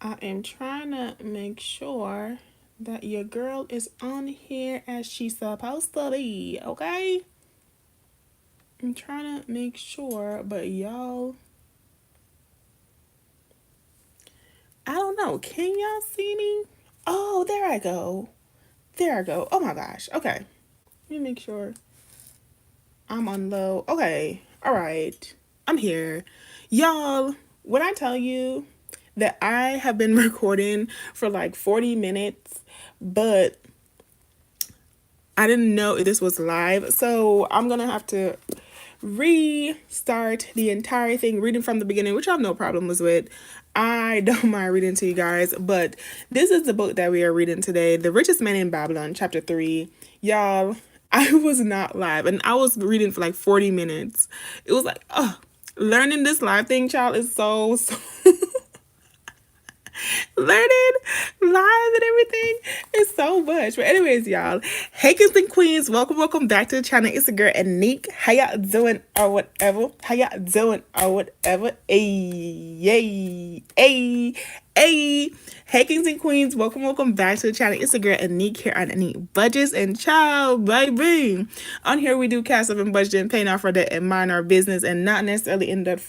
I am trying to make sure that your girl is on here as she's supposed to be, okay? I'm trying to make sure, but y'all, I don't know. Can y'all see me? Oh, there I go. There I go. Oh my gosh. Okay. Let me make sure I'm on low. Okay. All right. I'm here. Y'all, when I tell you that I have been recording for like 40 minutes, but I didn't know if this was live, so I'm gonna have to restart the entire thing, reading from the beginning, which I have no problems with. I don't mind reading to you guys, but this is the book that we are reading today, The Richest Man in Babylon, chapter 3. Y'all, I was not live, and I was reading for like 40 minutes. It was like, oh, learning this live thing, child, is so learning live and everything is so much. But anyways, y'all, hey kings and queens, welcome back to the channel. It's the girl Aneke. How y'all doing or whatever? How y'all doing or whatever? Hey. Hey kings and queens, welcome back to the channel. It's the girl Aneke here on Aneke Budgets, and ciao baby. On here we do cash up and budgeting, paying off our debt and mind our business, and not necessarily in debt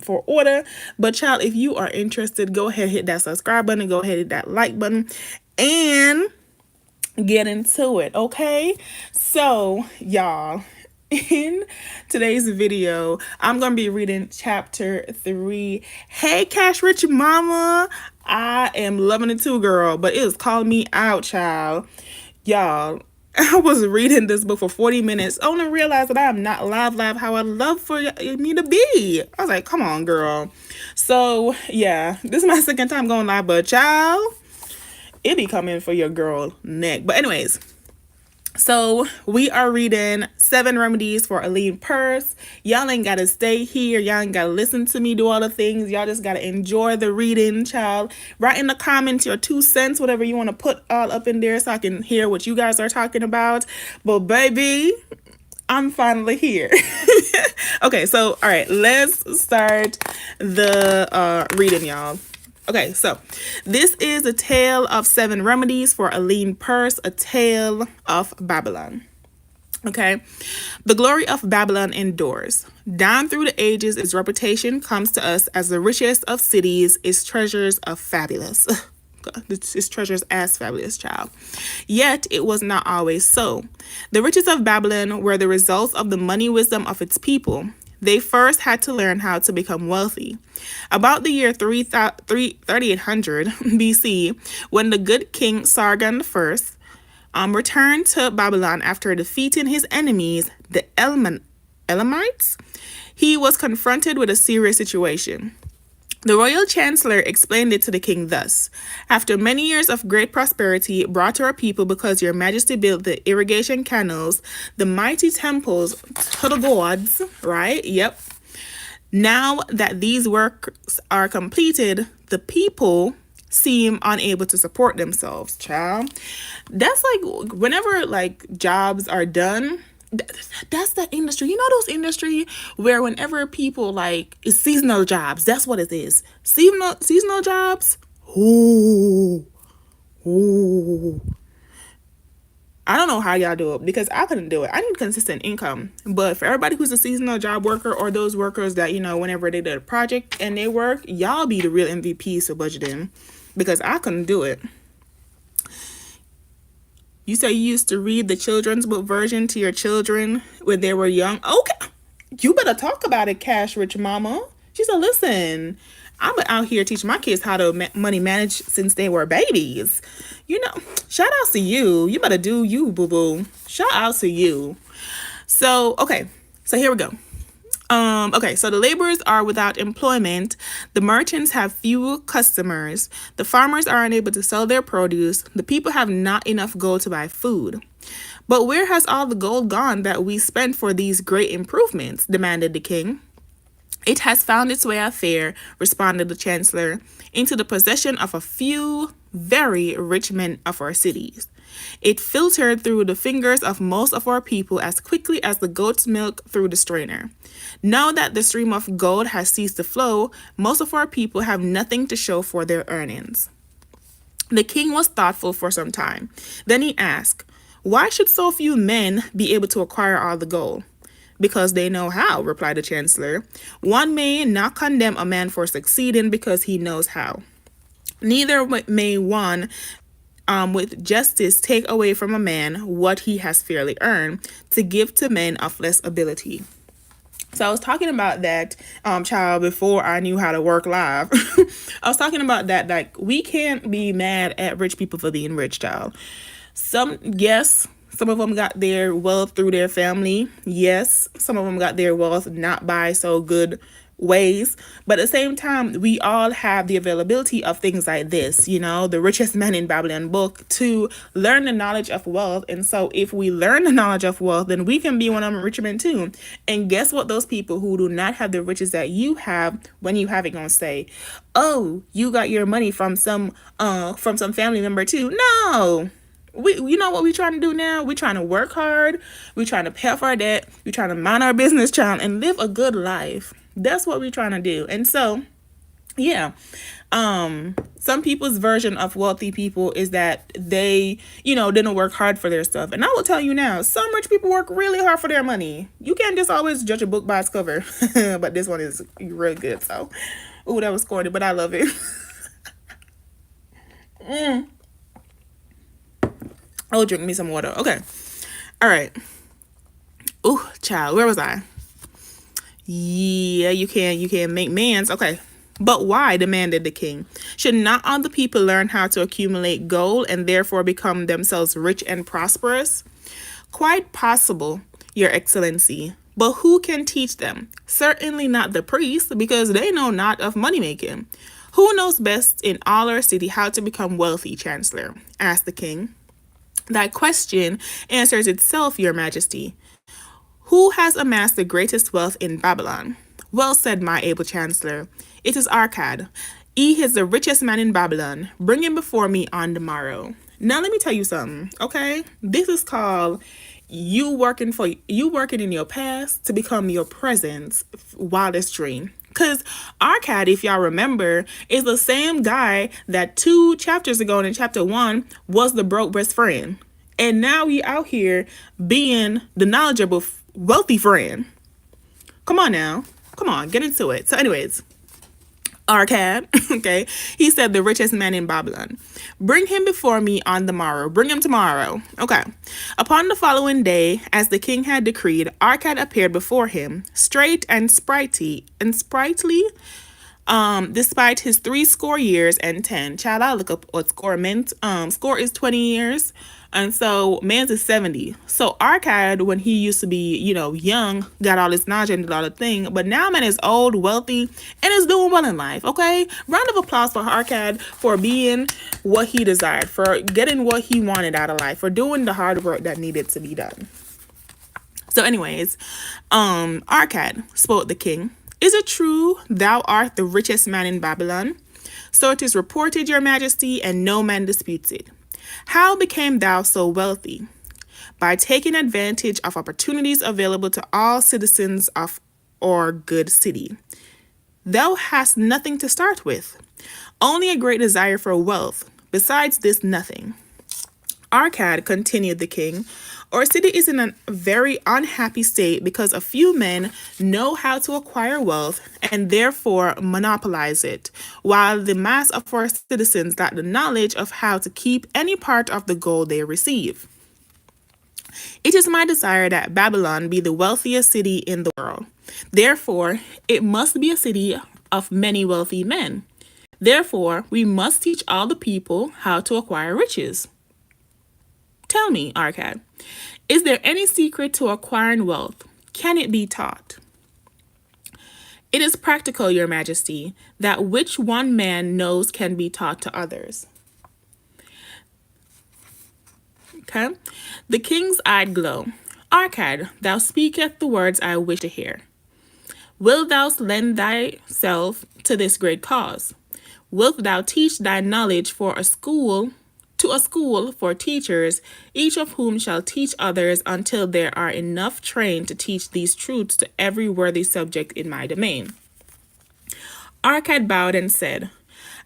for order. But child, if you are interested, go ahead, hit that subscribe button, go ahead, hit that like button, and get into it. Okay, so y'all, in today's video I'm gonna be reading chapter 3. Hey cash rich mama, I am loving it too, girl, but it is calling me out, child. Y'all, I was reading this book for 40 minutes, only realized that I am not live how I'd love for me to be. I was like, come on, girl. So, yeah, this is my second time going live, but child, it be coming for your girl neck. But anyways, so we are reading 7 Remedies for a Lean Purse. Y'all ain't gotta stay here. Y'all ain't gotta listen to me do all the things. Y'all just gotta enjoy the reading, child. Write in the comments your 2 cents, whatever you want to put all up in there so I can hear what you guys are talking about. But baby, I'm finally here. Okay, so all right, let's start the reading, y'all. Okay, so this is a tale of 7 remedies for a lean purse, a tale of Babylon. Okay, the glory of Babylon endures. Down through the ages, its reputation comes to us as the richest of cities, its treasures of fabulous. Its treasures as fabulous, child. Yet it was not always so. The riches of Babylon were the results of the money wisdom of its people. They first had to learn how to become wealthy. About the year 3800 BC, when the good king Sargon I returned to Babylon after defeating his enemies, the Elamites, he was confronted with a serious situation. The royal chancellor explained it to the king thus: after many years of great prosperity brought to our people because your majesty built the irrigation canals, the mighty temples to the gods, right? Yep. Now that these works are completed, the people seem unable to support themselves, child. That's like whenever like jobs are done, that's the industry. You know those industry where whenever people like, it's seasonal jobs. That's what it is. Seasonal jobs. Ooh. I don't know how y'all do it because I couldn't do it. I need consistent income. But for everybody who's a seasonal job worker or those workers that, you know, whenever they do a project and they work, y'all be the real MVPs for budgeting because I couldn't do it. You say you used to read the children's book version to your children when they were young. Okay, you better talk about it, cash rich mama. She said, listen, I've been out here teaching my kids how to money manage since they were babies. You know, shout out to you. You better do you, boo-boo. Shout out to you. So, okay, so here we go. Okay, so the laborers are without employment, the merchants have few customers, the farmers are unable to sell their produce, the people have not enough gold to buy food. But where has all the gold gone that we spent for these great improvements? Demanded the king. It has found its way affair, responded the chancellor, into the possession of a few very rich men of our cities. It filtered through the fingers of most of our people as quickly as the goat's milk through the strainer. Now that the stream of gold has ceased to flow, most of our people have nothing to show for their earnings. The king was thoughtful for some time. Then he asked, "Why should so few men be able to acquire all the gold?" "Because they know how," replied the chancellor. "One may not condemn a man for succeeding because he knows how. Neither may one with justice take away from a man what he has fairly earned to give to men of less ability." So I was talking about that, child, before I knew how to work live. I was talking about that, like, we can't be mad at rich people for being rich, child. Yes, some of them got their wealth through their family. Yes, some of them got their wealth not by so good ways, but at the same time, we all have the availability of things like this, the Richest Man in Babylon book, to learn the knowledge of wealth. And so if we learn the knowledge of wealth, then we can be one of them rich men too. And guess what? Those people who do not have the riches that you have, when you have it, gonna say, "Oh, you got your money from some family member too." No. You know what we're trying to do now? We're trying to work hard. We're trying to pay off our debt. We're trying to mind our business, child, and live a good life. That's what we're trying to do. And so, yeah, some people's version of wealthy people is that they, didn't work hard for their stuff. And I will tell you now, some rich people work really hard for their money. You can't just always judge a book by its cover. But this one is real good. So, ooh, that was corny, but I love it. Oh, drink me some water. Okay. All right. Ooh, child, where was I? Yeah, you can make mans. Okay. "But why?" demanded the king. "Should not all the people learn how to accumulate gold and therefore become themselves rich and prosperous?" "Quite possible, Your Excellency. But who can teach them? Certainly not the priests, because they know not of money making." "Who knows best in all our city how to become wealthy, Chancellor?" asked the king. "That question answers itself, Your Majesty. Who has amassed the greatest wealth in Babylon?" "Well said, my able chancellor. It is Arcad. He is the richest man in Babylon. Bring him before me on the morrow." Now let me tell you something, okay? This is called you working in your past to become your present's wildest dream. Because Arcad, if y'all remember, is the same guy that 2 chapters ago in chapter 1 was the broke best friend. And now he out here being the knowledgeable, wealthy friend. Come on now. Come on, get into it. So anyways, Arcad, okay, he said, "The richest man in Babylon. Bring him before me on the morrow." Bring him tomorrow. Okay. Upon the following day, as the king had decreed, Arcad appeared before him, straight and sprightly, despite his 70 years. Child, I look up what score meant. Score is 20 years. And so man's is 70. So Arcad, when he used to be, young, got all this knowledge and did all the thing. But now man is old, wealthy, and is doing well in life. Okay? Round of applause for Arcad for being what he desired, for getting what he wanted out of life, for doing the hard work that needed to be done. So anyways, Arcad spoke the king. "Is it true thou art the richest man in Babylon?" "So it is reported, Your Majesty, and no man disputes it." "How became thou so wealthy?" "By taking advantage of opportunities available to all citizens of our good city." "Thou hast nothing to start with." "Only a great desire for wealth. Besides this, nothing." "Arcad," continued the king, "our city is in a very unhappy state because a few men know how to acquire wealth and therefore monopolize it, while the mass of our citizens lack the knowledge of how to keep any part of the gold they receive. It is my desire that Babylon be the wealthiest city in the world. Therefore, it must be a city of many wealthy men. Therefore, we must teach all the people how to acquire riches. Tell me, Arcad, is there any secret to acquiring wealth? Can it be taught?" "It is practical, Your Majesty, that which one man knows can be taught to others." Okay. The king's eye glow. "Arcad, thou speakest the words I wish to hear. Wilt thou lend thyself to this great cause? Wilt thou teach thy knowledge for a school to a school for teachers, each of whom shall teach others until there are enough trained to teach these truths to every worthy subject in my domain. Arcad bowed and said,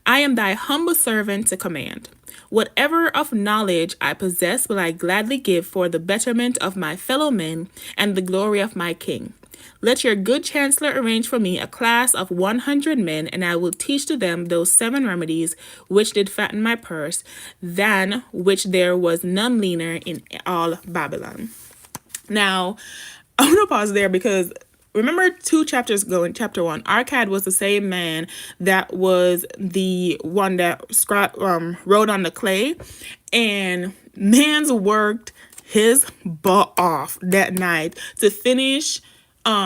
I am thy humble servant to command. Whatever of knowledge I possess will I gladly give for the betterment of my fellow men and the glory of my king. Let your good chancellor arrange for me a class of 100 men, and I will teach to them those 7 remedies which did fatten my purse, than which there was none leaner in all Babylon. Now, I'm going to pause there because remember 2 chapters ago in chapter 1, Arcad was the same man that was the one that wrote on the clay, and man's worked his butt off that night to finish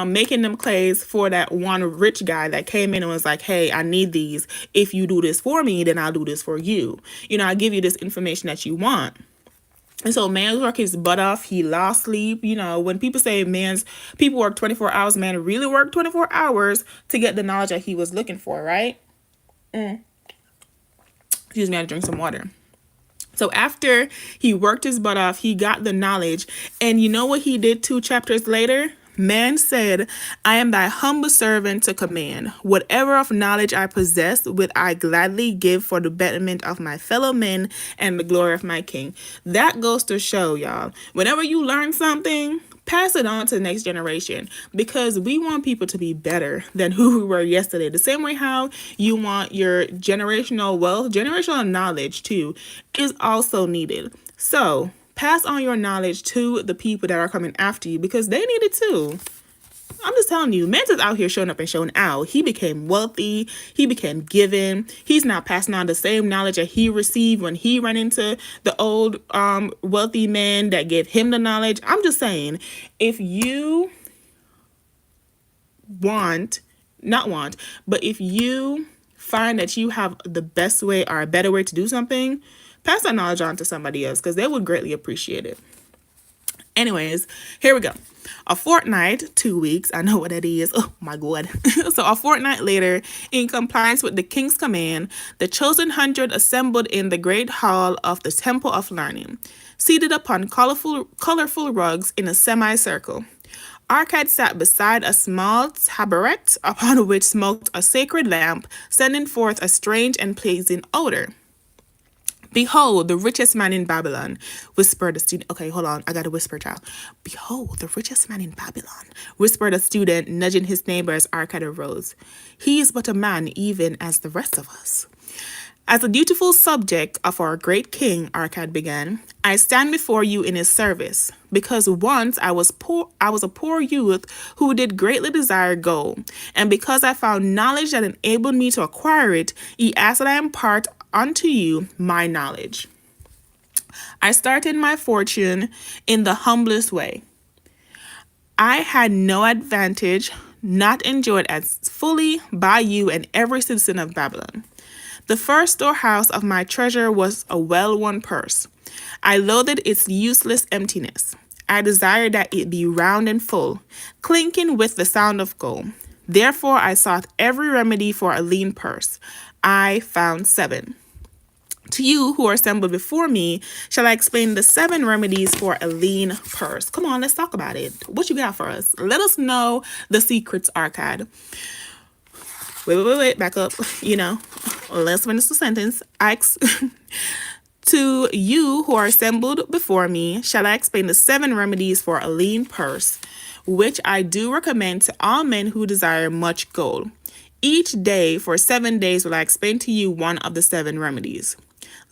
making them clays for that one rich guy that came in and was like, hey, I need these. If you do this for me, then I'll do this for you. I'll give you this information that you want. And so man's work his butt off. He lost sleep. When people say people work 24 hours, man really worked 24 hours to get the knowledge that he was looking for, right? Excuse me, I had to drink some water. So after he worked his butt off, he got the knowledge. And you know what he did 2 chapters later? Man said, I am thy humble servant to command. Whatever of knowledge I possess, would I gladly give for the betterment of my fellow men and the glory of my king. That goes to show, y'all, whenever you learn something, pass it on to the next generation, because we want people to be better than who we were yesterday. The same way how you want your generational wealth, generational knowledge too, is also needed. So pass on your knowledge to the people that are coming after you, because they need it too. I'm just telling you, man's is out here showing up and showing out. He became wealthy. He became given. He's now passing on the same knowledge that he received when he ran into the old wealthy man that gave him the knowledge. I'm just saying, if you if you find that you have the best way or a better way to do something, pass that knowledge on to somebody else, because they would greatly appreciate it. Anyways, here we go. A fortnight, 2 weeks, I know what that is. Oh my God. So a fortnight later, in compliance with the king's command, the chosen 100 assembled in the great hall of the Temple of Learning, seated upon colorful rugs in a semicircle. Arcad sat beside a small tabaret upon which smoked a sacred lamp, sending forth a strange and pleasing odor. Behold, the richest man in Babylon, whispered a student. Okay, hold on. I got to whisper, child. Behold, the richest man in Babylon, whispered a student, nudging his neighbor as Arcad arose. He is but a man, even as the rest of us. As a dutiful subject of our great king, Arcad began, I stand before you in his service, because once I was a poor youth who did greatly desire gold, and because I found knowledge that enabled me to acquire it, he asked that I impart unto you my knowledge. I started my fortune in the humblest way. I had no advantage not enjoyed as fully by you and every citizen of Babylon. The first storehouse of my treasure was a well-worn purse. I loathed its useless emptiness. I desired that it be round and full, clinking with the sound of gold. Therefore I sought every remedy for a lean purse. I found 7. To you who are assembled before me, shall I explain the 7 remedies for a lean purse. Come on, let's talk about it. What you got for us? Let us know the secrets, Arcad. Wait, back up. Let's finish the sentence. To you who are assembled before me, shall I explain the 7 remedies for a lean purse, which I do recommend to all men who desire much gold. Each day for 7 days will I explain to you one of the 7 remedies.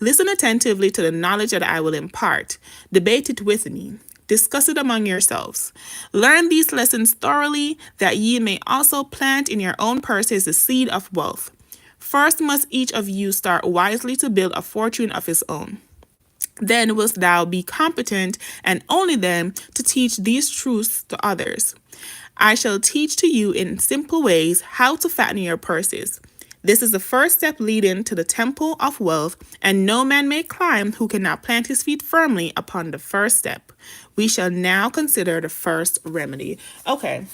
Listen attentively to the knowledge that I will impart. Debate it with me. Discuss it among yourselves. Learn these lessons thoroughly, that ye may also plant in your own purses the seed of wealth. First must each of you start wisely to build a fortune of his own. Then wilt thou be competent, and only then, to teach these truths to others. I shall teach to you in simple ways how to fatten your purses. This is the first step leading to the temple of wealth, and no man may climb who cannot plant his feet firmly upon the first step. We shall now consider the first remedy. Okay,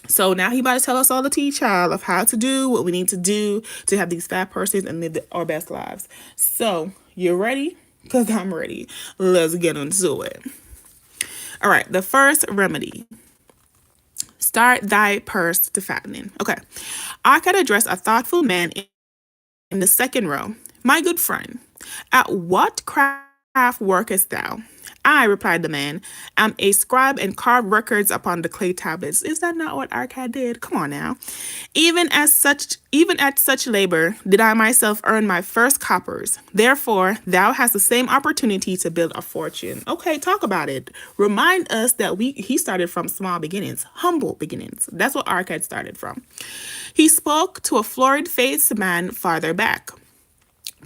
so now he about to tell us all the tea, child, of how to do what we need to do to have these fat purses and live our best lives. So, you ready? because I'm ready. Let's get into it. All right, the first remedy. Start thy purse to fattening. Okay. I can address a thoughtful man in the second row. My good friend, at what craft workest thou? I, replied the man, am a scribe and carve records upon the clay tablets. Is that not what Arcad did? Come on now. Even at such labor did I myself earn my first coppers. Therefore, thou hast the same opportunity to build a fortune. Okay, talk about it. Remind us that he started from small beginnings, humble beginnings. That's what Arcad started from. He spoke to a florid-faced man farther back.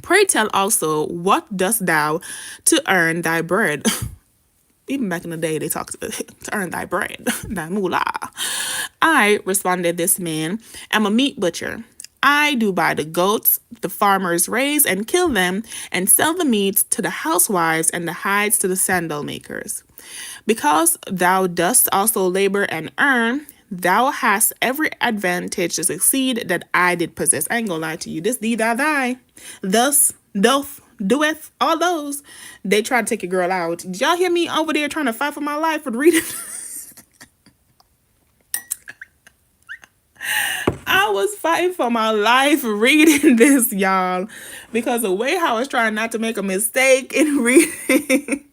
Pray tell also, what dost thou to earn thy bread? Even back in the day, they talked to earn thy bread, thy moolah. I, responded this man, am a meat butcher. I do buy the goats the farmers raise and kill them and sell the meat to the housewives and the hides to the sandal makers. Because thou dost also labor and earn, thou hast every advantage to succeed that I did possess. I ain't gonna lie to you. This deed I thy. Thus, doth, doeth, all those. They tried to take a girl out. Did y'all hear me over there trying to fight for my life with reading? I was fighting for my life reading this, y'all. Because the way I was trying not to make a mistake in reading.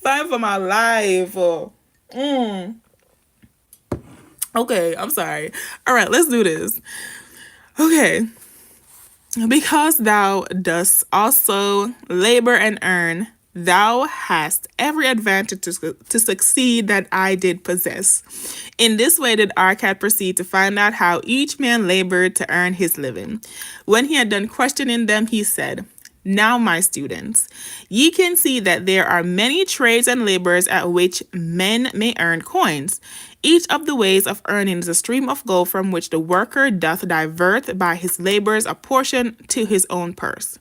Fighting for my life. Okay, I'm sorry. All right, let's do this. Okay. Because thou dost also labor and earn, thou hast every advantage to succeed that I did possess. In this way did Arcad proceed to find out how each man labored to earn his living. When he had done questioning them, he said, now, my students, ye can see that there are many trades and labors at which men may earn coins. Each of the ways of earning is a stream of gold from which the worker doth divert by his labors a portion to his own purse.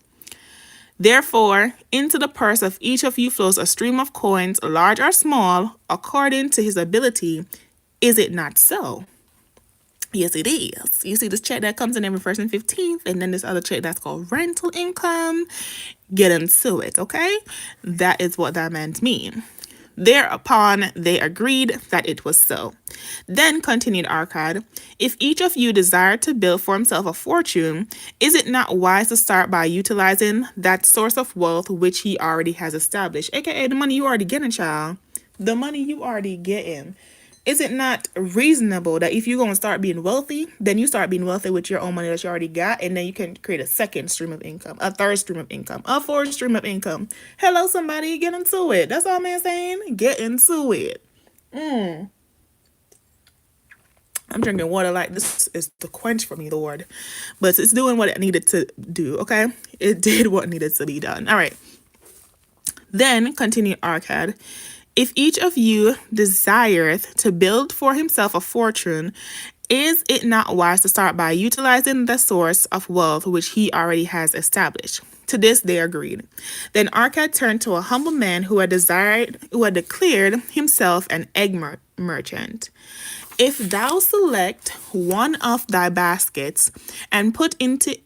Therefore, into the purse of each of you flows a stream of coins, large or small, according to his ability. Is it not so? Yes, it is. You see this check that comes in every 1st and 15th, and then this other check that's called rental income. Get into it, okay? That is what that meant mean. Thereupon they agreed that it was so. Then continued Arcad, if each of you desire to build for himself a fortune, is it not wise to start by utilizing that source of wealth which he already has established, aka the money you already getting, child? The money you already getting. Is it not reasonable that if you're going to start being wealthy, then you start being wealthy with your own money that you already got, and then you can create a second stream of income, a third stream of income, a fourth stream of income? Hello, somebody, get into it. That's all I'm saying. Get into it. I'm drinking water like this is the quench for me, Lord. But it's doing what it needed to do, okay? It did what needed to be done. All right. Then, continued Arcad, if each of you desireth to build for himself a fortune, is it not wise to start by utilizing the source of wealth which he already has established? To this they agreed. Then Arcad turned to a humble man who had declared himself an egg merchant. If thou select one of thy baskets and put into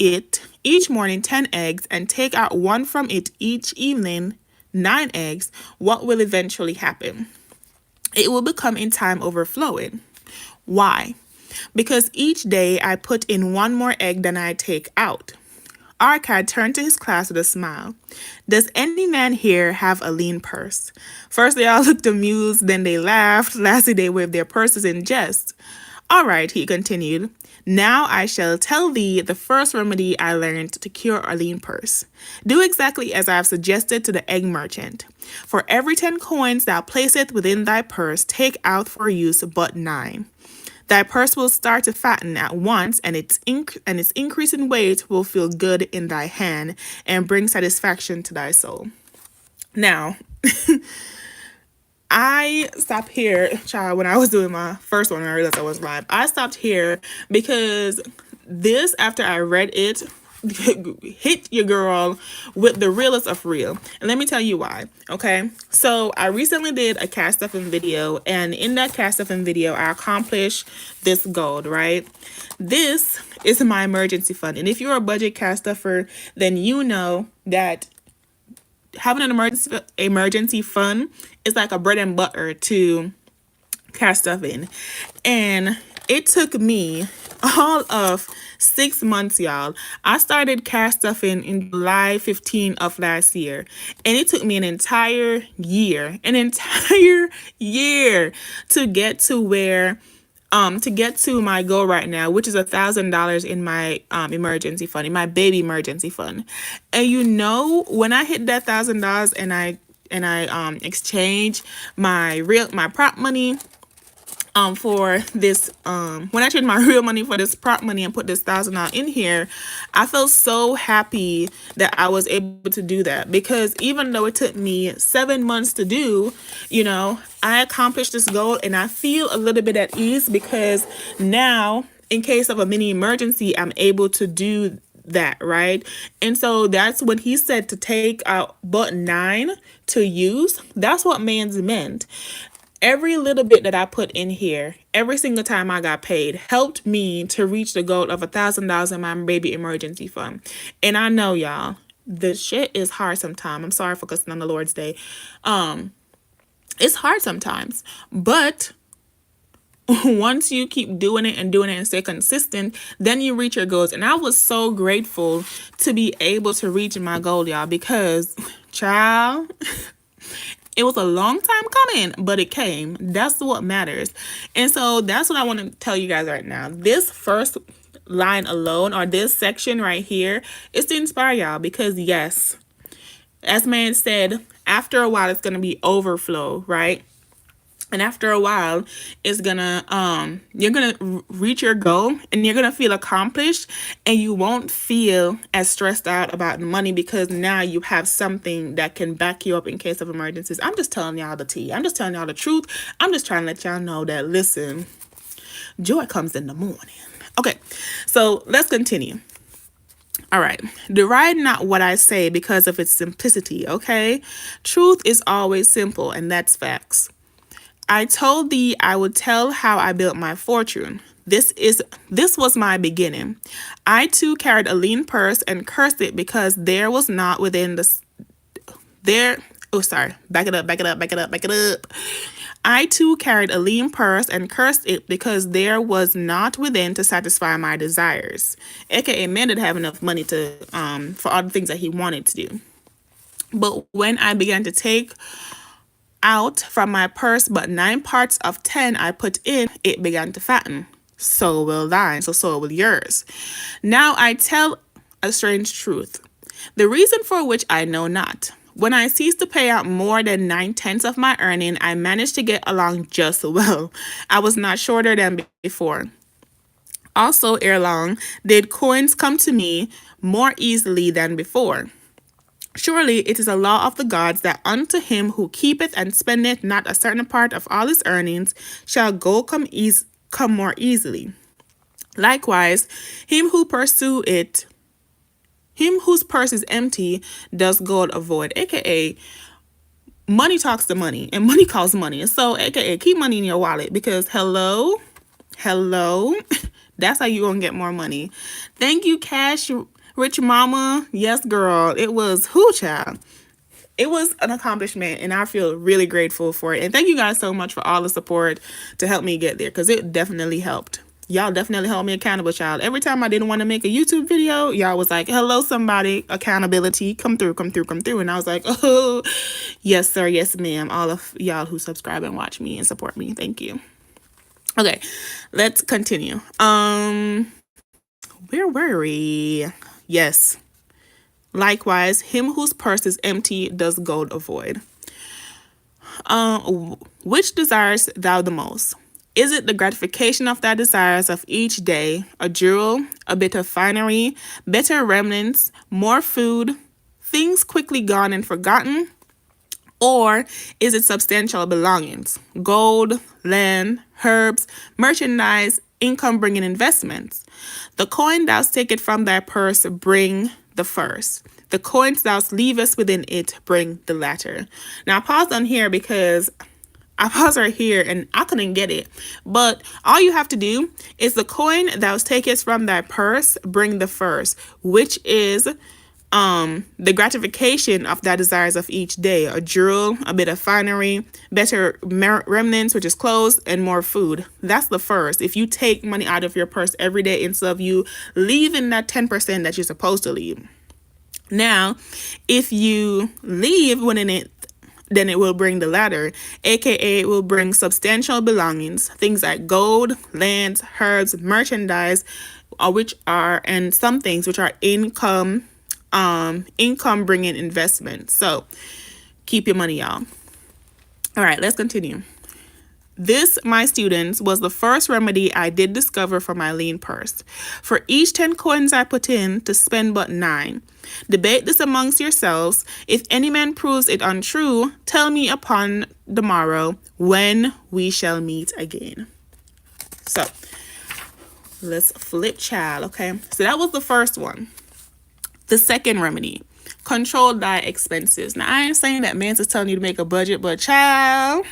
it each morning 10 eggs and take out one from it each evening, 9 eggs, what will eventually happen? It will become in time overflowing. Why? Because each day I put in one more egg than I take out. Arcad turned to his class with a smile. Does any man here have a lean purse? First they all looked amused, then they laughed. Lastly, they waved their purses in jest. All right, he continued. Now I shall tell thee the first remedy I learned to cure a lean purse. Do exactly as I have suggested to the egg merchant. For every 10 coins thou placest within thy purse, take out for use but 9. Thy purse will start to fatten at once, and its increasing weight will feel good in thy hand and bring satisfaction to thy soul. Now, I stopped here, child, when I was doing my first one, I realized I was live. I stopped here because this, after I read it hit your girl with the realest of real. And let me tell you why. Okay, so I recently did a cash stuffing video, and in that cash stuffing video I accomplished this goal, right? This is my emergency fund, and if you're a budget cash stuffer, then you know that having an emergency fund is like a bread and butter to cash stuffing. And it took me all of 6 months, y'all. I started cash stuffing in July 15 of last year, and it took me an entire year to get to where to get to my goal right now, which is $1,000 in my emergency fund, in my baby emergency fund. And you know, when I hit that $1,000 and I exchange my prop money for this when I traded my real money for this prop money and put this $1,000 in here, I felt so happy that I was able to do that, because even though it took me 7 months to do, you know, I accomplished this goal, and I feel a little bit at ease because now, in case of a mini emergency, I'm able to do that, right? And so that's when he said to take out but 9 to use. That's what man's meant. Every little bit that I put in here, every single time I got paid, helped me to reach the goal of $1,000 in my baby emergency fund. And I know, y'all, the shit is hard sometimes. I'm sorry for cussing on the Lord's Day. It's hard sometimes, but once you keep doing it and stay consistent, then you reach your goals. And I was so grateful to be able to reach my goal, y'all, because, child, it was a long time coming, but it came. That's what matters. And so that's what I want to tell you guys right now. This first line alone, or this section right here, is to inspire y'all, because yes, as man said, after a while it's going to be overflow, right? And after a while, it's gonna you're gonna reach your goal, and you're gonna feel accomplished, and you won't feel as stressed out about money, because now you have something that can back you up in case of emergencies. I'm just telling y'all the tea. I'm just telling y'all the truth. I'm just trying to let y'all know that, listen, joy comes in the morning. Okay, so let's continue. All right. Deride not what I say because of its simplicity, okay? Truth is always simple, and that's facts. I told thee I would tell how I built my fortune. This was my beginning. I too carried a lean purse and cursed it because there was not within back it up. I too carried a lean purse and cursed it because there was not within to satisfy my desires. AKA, man didn't have enough money to for all the things that he wanted to do. But when I began to take out from my purse but 9 parts of 10 I put in, it began to fatten. So will thine, so will yours. Now I tell a strange truth, the reason for which I know not. When I ceased to pay out more than 9/10 of my earning, I managed to get along just well. I was not shorter than before. Also, ere long, did coins come to me more easily than before. Surely it is a law of the gods that unto him who keepeth and spendeth not a certain part of all his earnings shall gold come more easily. Likewise, him whose purse is empty does gold avoid. AKA, money talks to money, and money calls money. So, AKA, keep money in your wallet, because hello, that's how you gonna get more money. Thank you, Cash Rich Mama. Yes, girl. It was child. It was an accomplishment, and I feel really grateful for it. And thank you guys so much for all the support to help me get there, because it definitely helped. Y'all definitely held me accountable, child. Every time I didn't want to make a YouTube video, y'all was like, hello, somebody, accountability, come through. And I was like, oh, yes, sir, yes, ma'am. All of y'all who subscribe and watch me and support me, thank you. Okay, let's continue. Where were we? Yes. Likewise, him whose purse is empty does gold avoid. Which desires thou the most? Is it the gratification of thy desires of each day, a jewel, a bit of finery, better remnants, more food, things quickly gone and forgotten? Or is it substantial belongings, gold, land, herbs, merchandise, income bringing investments. The coin thou takest from thy purse bring the first. The coins thou leavest within it bring the latter. Now pause on here because I paused right here and I couldn't get it. But all you have to do is the coin thou takest from thy purse bring the first, which is the gratification of thy desires of each day, a jewel, a bit of finery, better remnants, which is clothes, and more food. That's the first. If you take money out of your purse every day instead of you leaving that 10% that you're supposed to leave. Now, if you leave within it, then it will bring the latter, aka it will bring substantial belongings, things like gold, lands, herbs, merchandise, and some things which are income bringing investments. So keep your money, y'all. All right, let's continue. This, my students, was the first remedy I did discover for my lean purse. For each 10 coins I put in, to spend but 9. Debate this amongst yourselves. If any man proves it untrue, tell me upon the morrow when we shall meet again. So, let's flip, child, okay? So that was the first one. The second remedy, control thy expenses. Now, I ain't saying that man's is telling you to make a budget, but child,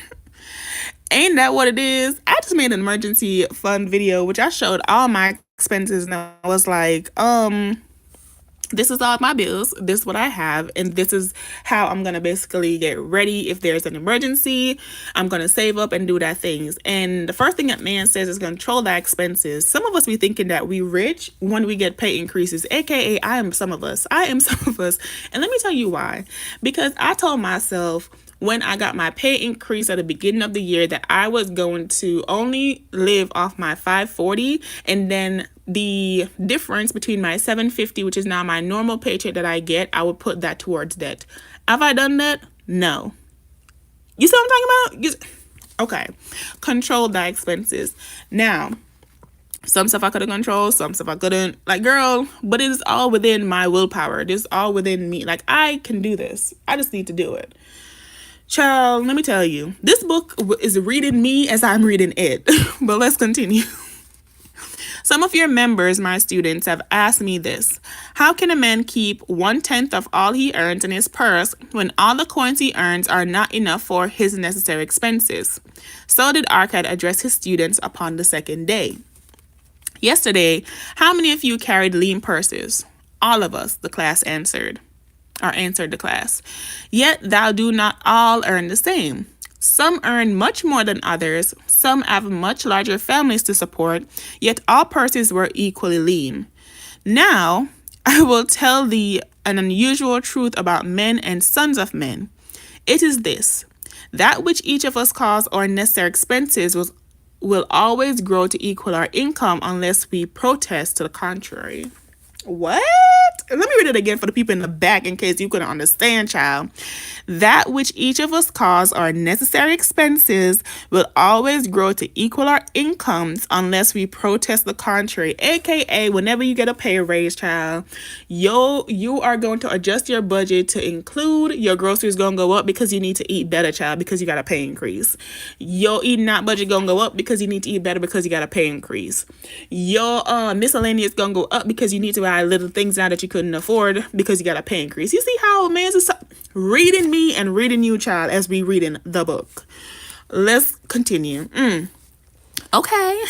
ain't that what it is? I just made an emergency fund video, which I showed all my expenses, and I was like, this is all my bills, this is what I have, and this is how I'm gonna basically get ready if there's an emergency. I'm gonna save up and do that things. And the first thing that man says is control that expenses. Some of us be thinking that we rich when we get pay increases, aka I am some of us. And let me tell you why. Because I told myself when I got my pay increase at the beginning of the year that I was going to only live off my $540, and then the difference between my $750, which is now my normal paycheck that I get, I would put that towards debt. Have I done that? No. You see what I'm talking about? Okay. Control thy expenses. Now, some stuff I could have controlled, some stuff I couldn't. Like, girl, but it is all within my willpower. It is all within me. Like, I can do this. I just need to do it. Child, let me tell you, this book is reading me as I'm reading it. But let's continue. Some of your members, my students, have asked me this. How can a man keep 1/10 of all he earns in his purse when all the coins he earns are not enough for his necessary expenses? So did Arcad address his students upon the second day. Yesterday, how many of you carried lean purses? All of us, the class answered the class. Yet thou do not all earn the same. Some earn much more than others. Some have much larger families to support, yet all purses were equally lean. Now, I will tell thee an unusual truth about men and sons of men. It is this: that which each of us calls our necessary expenses will always grow to equal our income unless we protest to the contrary. What? Let me read it again for the people in the back in case you couldn't understand, child. That which each of us calls our necessary expenses will always grow to equal our incomes unless we protest the contrary. AKA, whenever you get a pay raise, child, you are going to adjust your budget to include your groceries gonna go up because you need to eat better, child, because you got a pay increase. Your eating out budget gonna go up because you need to eat better because you got a pay increase. Your miscellaneous gonna go up because you need to buy little things now that you couldn't afford because you got a pay increase. You see how a man's is reading me and reading you, child, as we reading the book. Let's continue. Okay.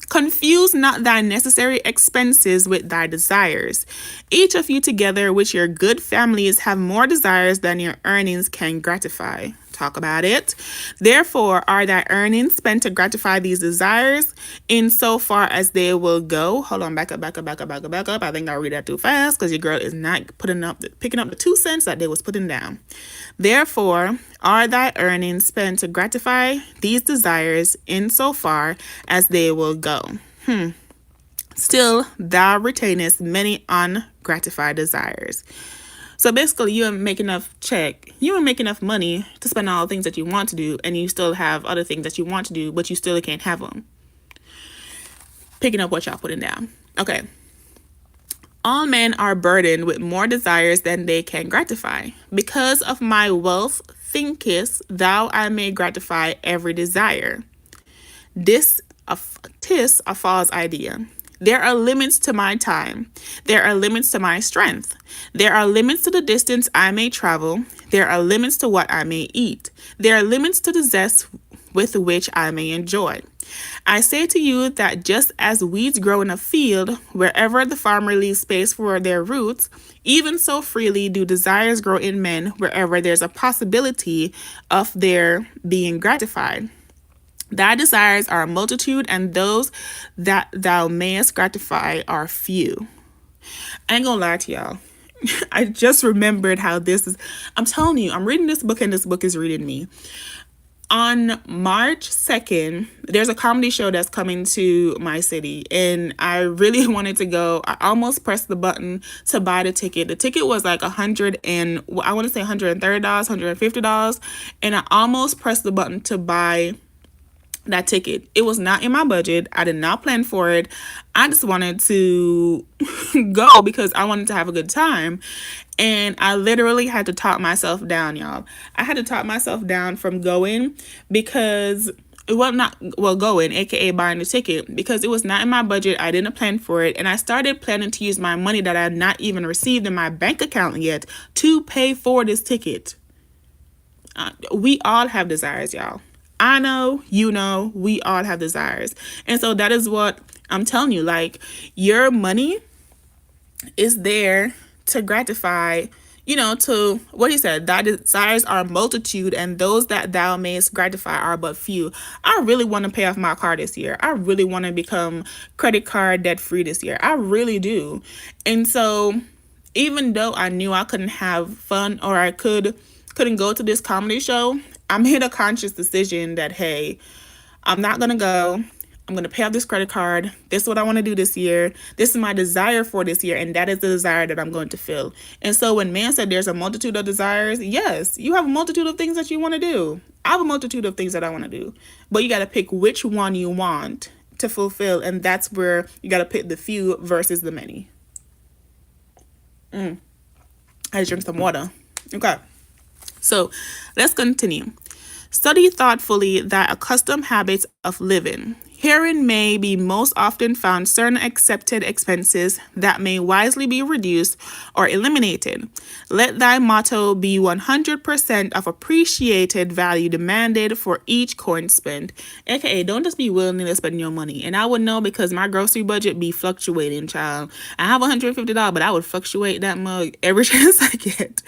Confuse not thy necessary expenses with thy desires. Each of you together with your good families have more desires than your earnings can gratify. Talk about it. Therefore, are thy earnings spent to gratify these desires in so far as they will go? Hold on, back up. I think I read that too fast because your girl is not picking up the 2 cents that they was putting down. Therefore, are thy earnings spent to gratify these desires in so far as they will go? Still, thou retainest many ungratified desires. So basically, you make enough money to spend all the things that you want to do, and you still have other things that you want to do, but you still can't have them. Picking up what y'all putting down. Okay. All men are burdened with more desires than they can gratify. Because of my wealth, thinkest thou I may gratify every desire. This 'tis a false idea. There are limits to my time. There are limits to my strength. There are limits to the distance I may travel. There are limits to what I may eat. There are limits to the zest with which I may enjoy. I say to you that just as weeds grow in a field, wherever the farmer leaves space for their roots, even so freely do desires grow in men wherever there's a possibility of their being gratified. Thy desires are a multitude, and those that thou mayest gratify are few. I ain't gonna lie to y'all. I just remembered how this is. I'm telling you, I'm reading this book, and this book is reading me. On March 2nd, there's a comedy show that's coming to my city, and I really wanted to go. I almost pressed the button to buy the ticket. The ticket was like $130, $150, and I almost pressed the button to buy that ticket. It was not in my budget. I did not plan for it. I just wanted to go because I wanted to have a good time. And I literally had to talk myself down, y'all. I had to talk myself down from going because going, aka buying the ticket, because it was not in my budget. I didn't plan for it. And I started planning to use my money that I had not even received in my bank account yet to pay for this ticket. We all have desires, y'all. I know, you know, we all have desires. And so that is what I'm telling you. Like, your money is there to gratify, to what he said, thy desires are a multitude, and those that thou mayest gratify are but few. I really want to pay off my car this year. I really want to become credit card debt free this year. I really do. And so even though I knew I couldn't have fun, or I couldn't go to this comedy show, I made a conscious decision that, hey, I'm not going to go. I'm going to pay off this credit card. This is what I want to do this year. This is my desire for this year, and that is the desire that I'm going to fill. And so when man said there's a multitude of desires, yes, you have a multitude of things that you want to do. I have a multitude of things that I want to do. But you got to pick which one you want to fulfill, and that's where you got to pick the few versus the many. I just drink some water. Okay. So let's continue. Study thoughtfully thy accustomed habits of living. Herein may be most often found certain accepted expenses that may wisely be reduced or eliminated. Let thy motto be 100% of appreciated value demanded for each coin spent. AKA, don't just be willing to spend your money. And I would know because my grocery budget be fluctuating, child. I have $150, but I would fluctuate that mug every chance I get.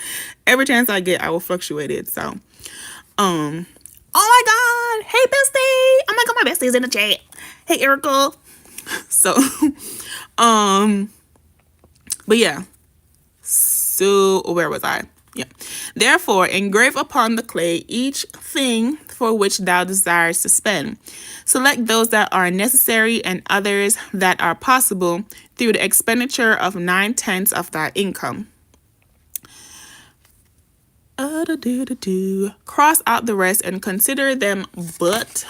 Every chance I get, I will fluctuate it. So, oh my God. Hey, bestie. Oh my God, my bestie's in the chat. Hey, Erica. So, but yeah. So, where was I? Yeah. Therefore, engrave upon the clay each thing for which thou desires to spend. Select those that are necessary and others that are possible through the expenditure of 9/10 of thy income. Cross out the rest and consider them but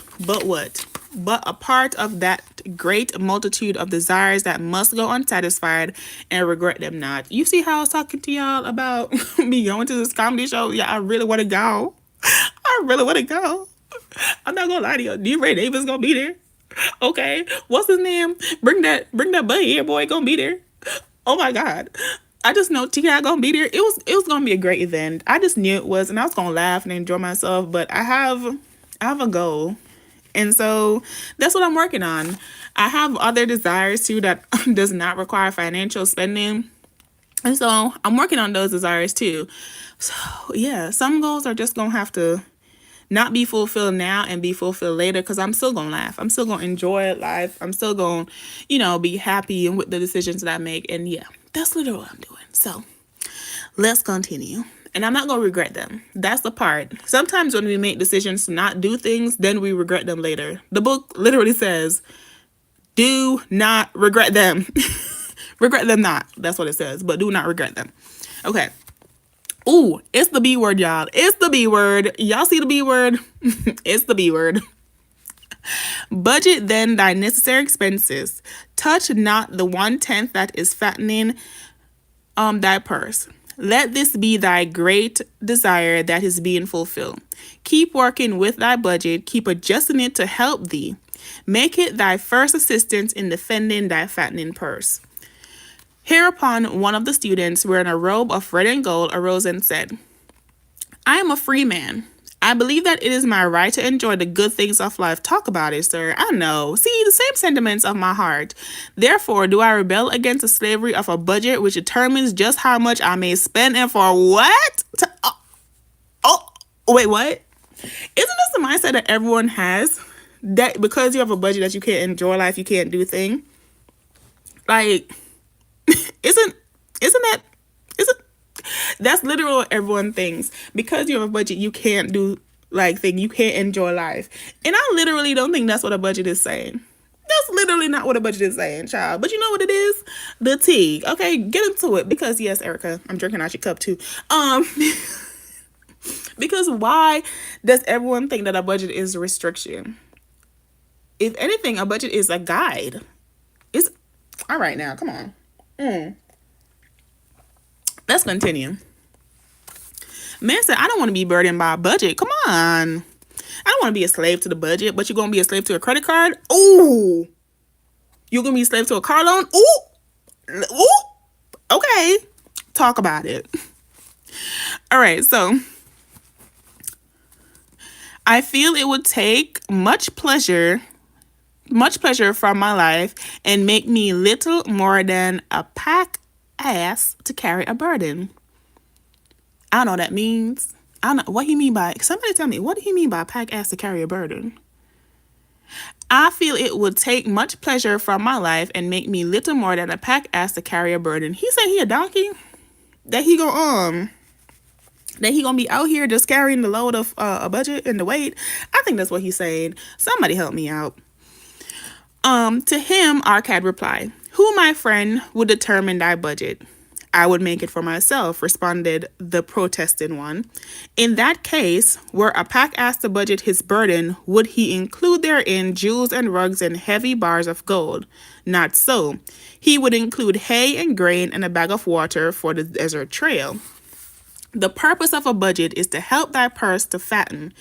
what? But a part of that great multitude of desires that must go unsatisfied, and regret them not. You see how I was talking to y'all about me going to this comedy show? Yeah, I really want to go. I really want to go. I'm not gonna lie to you. D. Ray Davis gonna be there. Okay, what's his name? Bring that buddy here, boy. Gonna be there. Oh my God. I just know T.I. gonna be there. It was gonna be a great event. I just knew it was, and I was gonna laugh and enjoy myself. But I have a goal, and so that's what I'm working on. I have other desires too that does not require financial spending, and so I'm working on those desires too. So yeah, some goals are just gonna have to not be fulfilled now and be fulfilled later, because I'm still gonna laugh. I'm still gonna enjoy life. I'm still gonna, be happy with the decisions that I make. And yeah, that's literally what I'm doing. So let's continue. And I'm not gonna regret them. That's the part. Sometimes when we make decisions to not do things, then we regret them later. The book literally says, do not regret them. Regret them not. That's what it says. But do not regret them. Okay. Ooh, it's the B word, y'all. It's the B word. Y'all see the B word? It's the B word. Budget then thy necessary expenses. Touch not the 1/10 that is fattening thy purse. Let this be thy great desire that is being fulfilled. Keep working with thy budget. Keep adjusting it to help thee. Make it thy first assistance in defending thy fattening purse. Hereupon one of the students, wearing a robe of red and gold, arose and said, I am a free man. I believe that it is my right to enjoy the good things of life. Talk about it, sir. I know. See, the same sentiments of my heart. Therefore, do I rebel against the slavery of a budget which determines just how much I may spend and for what? Wait, what? Isn't this the mindset that everyone has? That because you have a budget that you can't enjoy life, you can't do thing? Like, isn't that isn't that's literally what everyone thinks. Because you have a budget, you can't do like thing. You can't enjoy life. And I literally don't think that's what a budget is saying. That's literally not what a budget is saying, child. But you know what it is? The tea. Okay, get into it. Because yes, Erica, I'm drinking out your cup too. Because why does everyone think that a budget is a restriction? If anything, a budget is a guide. It's all right now. Come on. Let's continue. Man said, I don't want to be burdened by a budget. Come on. I don't want to be a slave to the budget, but you're going to be a slave to a credit card? Ooh. You're going to be a slave to a car loan? Ooh. Ooh. Okay. Talk about it. All right. So I feel it would take much pleasure from my life and make me little more than a pack ass to carry a burden. I don't know what that means. I don't know what he mean by, somebody tell me, what do he mean by pack ass to carry a burden? I feel it would take much pleasure from my life and make me little more than a pack ass to carry a burden. He said he a donkey? That he gonna be out here just carrying the load of a budget and the weight? I think that's what he's saying. Somebody help me out. To him, Arcad replied, Who, my friend, would determine thy budget? I would make it for myself, responded the protesting one. In that case, were a pack asked to budget his burden, would he include therein jewels and rugs and heavy bars of gold? Not so. He would include hay and grain and a bag of water for the desert trail. The purpose of a budget is to help thy purse to fatten.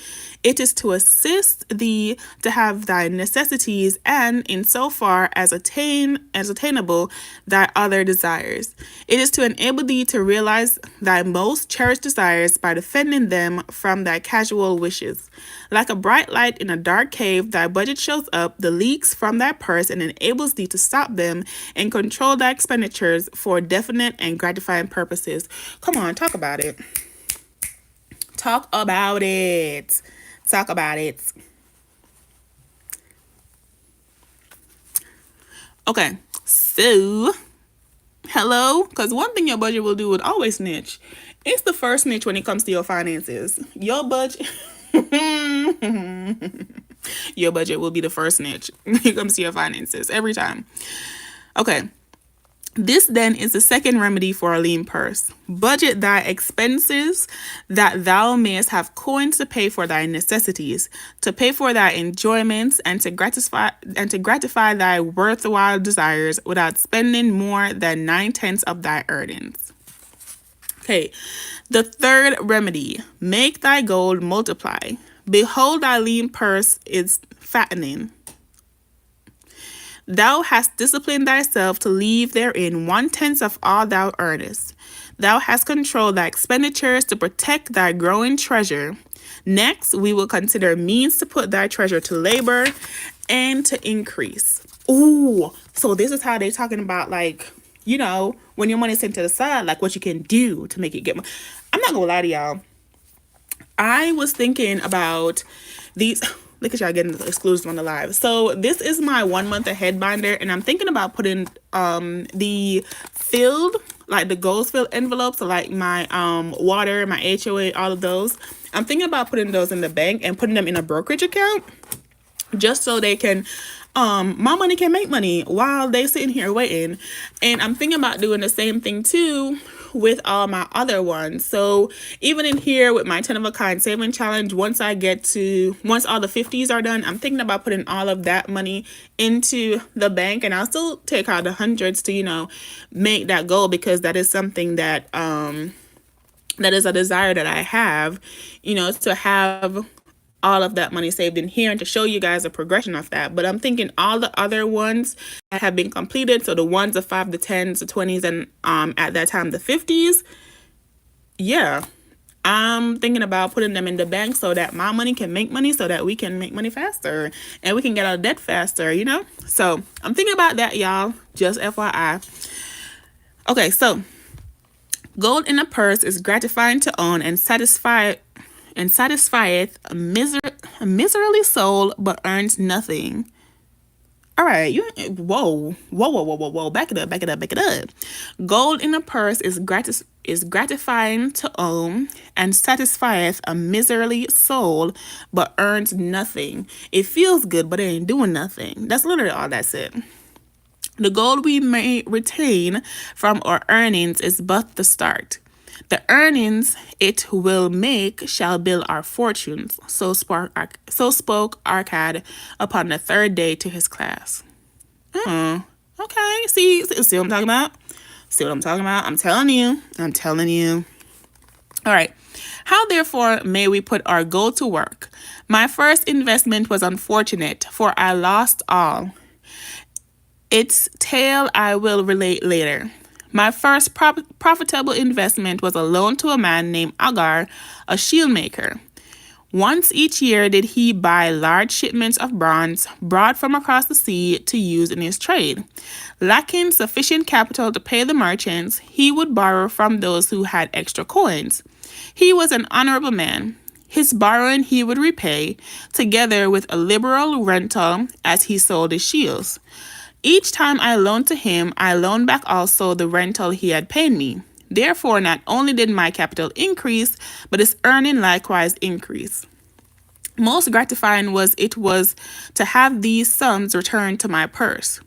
It is to assist thee to have thy necessities and, in so far as attainable, thy other desires. It is to enable thee to realize thy most cherished desires by defending them from thy casual wishes. Like a bright light in a dark cave, thy budget shows up the leaks from thy purse and enables thee to stop them and control thy expenditures for definite and gratifying purposes. Come on, talk about it. Talk about it. Talk about it. Okay, so, hello? Because one thing your budget will do is always snitch. It's the first snitch when it comes to your finances. Your budget... Your budget will be the first snitch when it comes to your finances. Every time. Okay. This then is the second remedy for a lean purse. Budget thy expenses that thou mayest have coins to pay for thy necessities, to pay for thy enjoyments, and to gratify thy worthwhile desires without spending more than 9/10 of thy earnings. Okay, the third remedy, make thy gold multiply. Behold, thy lean purse is fattening. Thou hast disciplined thyself to leave therein 1/10 of all thou earnest. Thou hast controlled thy expenditures to protect thy growing treasure. Next, we will consider means to put thy treasure to labor and to increase. Ooh, so this is how they're talking about, like, you know, when your money's set to the side, like what you can do to make it get more. I'm not gonna lie to y'all. I was thinking about these. Look at y'all getting the exclusives on the live. So this is my 1 month ahead binder, and I'm thinking about putting the filled, like the goals filled envelopes, so like my water, my HOA, all of those. I'm thinking about putting those in the bank and putting them in a brokerage account, just so they can my money can make money while they sitting here waiting. And I'm thinking about doing the same thing too with all my other ones. So even in here with my 10 of a kind saving challenge, once all the 50s are done, I'm thinking about putting all of that money into the bank, and I'll still take out the hundreds to, you know, make that goal, because that is something that that is a desire that I have, you know, to have all of that money saved in here and to show you guys a progression of that. But I'm thinking all the other ones that have been completed, so the ones, the 5, the 10s, the 20s, and at that time the 50s, yeah, I'm thinking about putting them in the bank so that my money can make money, so that we can make money faster and we can get out of debt faster, you know? So I'm thinking about that, y'all. Just FYI. Okay, so gold in a purse is gratifying to own and satisfieth a miserly soul, but earns nothing. All right, whoa. Back it up. Gold in a purse is gratifying to own and satisfieth a miserly soul, but earns nothing. It feels good, but it ain't doing nothing. That's literally all that's it. The gold we may retain from our earnings is but the start. The earnings it will make shall build our fortunes. So spoke Arcad upon the third day to his class. Okay, see what I'm talking about? See what I'm talking about? I'm telling you. All right. How therefore may we put our gold to work? My first investment was unfortunate, for I lost all. Its tale I will relate later. My first profitable investment was a loan to a man named Agar, a shield maker. Once each year did he buy large shipments of bronze brought from across the sea to use in his trade. Lacking sufficient capital to pay the merchants, he would borrow from those who had extra coins. He was an honorable man. His borrowing he would repay, together with a liberal rental as he sold his shields. Each time I loaned to him, I loaned back also the rental he had paid me. Therefore, not only did my capital increase, but his earning likewise increased. Most gratifying was to have these sums returned to my purse.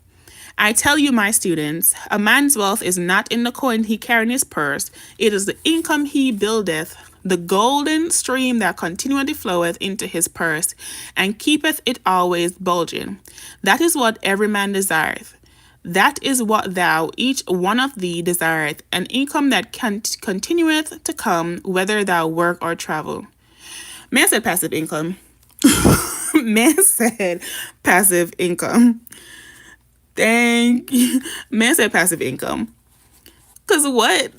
I tell you, my students, a man's wealth is not in the coin he carry in his purse, it is the income he buildeth, the golden stream that continually floweth into his purse, and keepeth it always bulging. That is what every man desireth. That is what thou, each one of thee, desireth, an income that continueth to come, whether thou work or travel. Man said passive income. Man said passive income. Thank you. Man said passive income. Because what?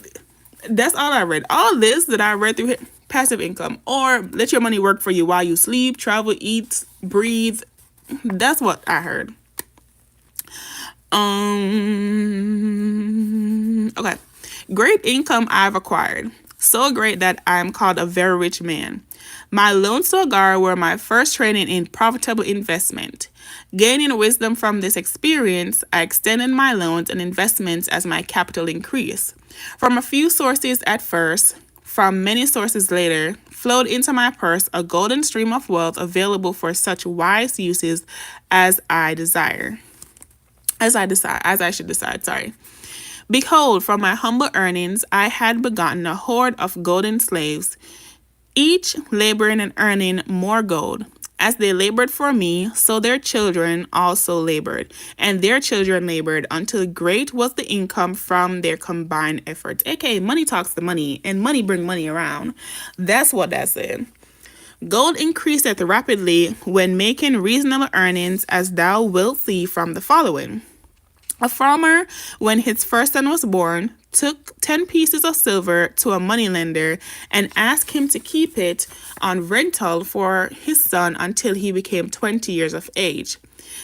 That's all I read. All this that I read through here, passive income. Or let your money work for you while you sleep, travel, eat, breathe. That's what I heard. Okay. Great income I've acquired. So great that I am called a very rich man. My loans to Agar were my first training in profitable investment. Gaining wisdom from this experience, I extended my loans and investments as my capital increased. From a few sources at first, from many sources later, flowed into my purse a golden stream of wealth available for such wise uses as I should decide. Behold, from my humble earnings, I had begotten a horde of golden slaves, each laboring and earning more gold. As they labored for me, so their children also labored, and their children labored until great was the income from their combined efforts. AKA, money talks to money, and money bring money around. That's what that said. Gold increaseth rapidly when making reasonable earnings, as thou wilt see from the following. A farmer, when his first son was born, took 10 pieces of silver to a moneylender and asked him to keep it on rental for his son until he became 20 years of age.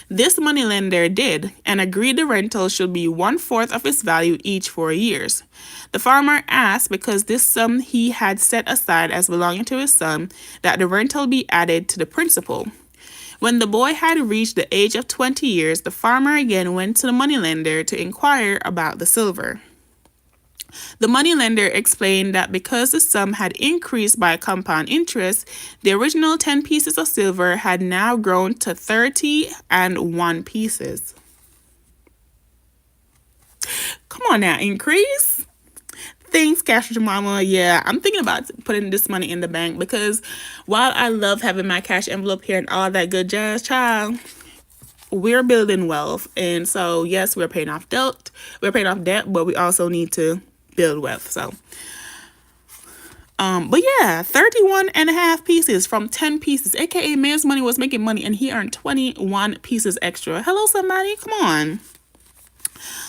This moneylender did, and agreed the rental should be 1/4 of its value each 4 years. The farmer asked, because this sum he had set aside as belonging to his son, that the rental be added to the principal. When the boy had reached the age of 20 years, the farmer again went to the moneylender to inquire about the silver. The moneylender explained that because the sum had increased by compound interest, the original 10 pieces of silver had now grown to 31 pieces. Come on now, increase? Thanks, Cash Rich Mama. Yeah, I'm thinking about putting this money in the bank because while I love having my cash envelope here and all that good jazz, child, we're building wealth. And so, yes, we're paying off debt. But we also need to build wealth. So, But yeah, 31 and a half pieces from 10 pieces, aka man's money was making money and he earned 21 pieces extra. Hello, somebody, come on.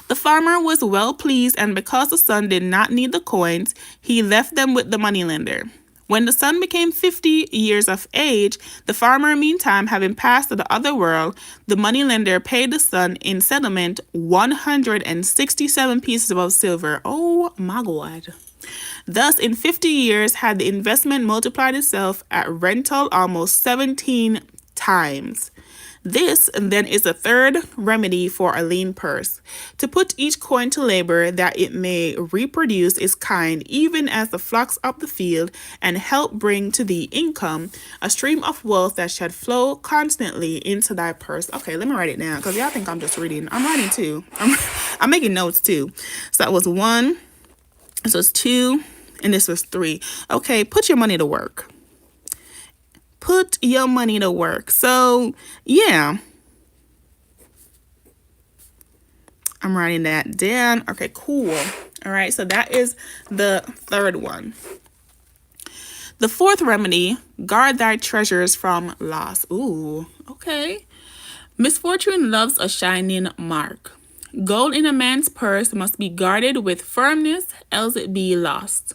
The farmer was well pleased, and because the son did not need the coins, he left them with the moneylender. When the son became 50 years of age, the farmer, meantime, having passed to the other world, the moneylender paid the son in settlement 167 pieces of silver. Oh my God. Thus, in 50 years, had the investment multiplied itself at rental almost 17 times. This then is a third remedy for a lean purse: to put each coin to labor that it may reproduce its kind, even as the flocks of the field, and help bring to thee income, a stream of wealth that should flow constantly into thy purse. Okay, let me write it down because y'all think I'm just reading. I'm writing too. I'm making notes too. So that was 1, this was 2, and this was 3. Okay, put your money to work. Put your money to work. So, yeah. I'm writing that down. Okay, cool. All right, so that is the third one. The fourth remedy: guard thy treasures from loss. Ooh, okay. Misfortune loves a shining mark. Gold in a man's purse must be guarded with firmness, else it be lost.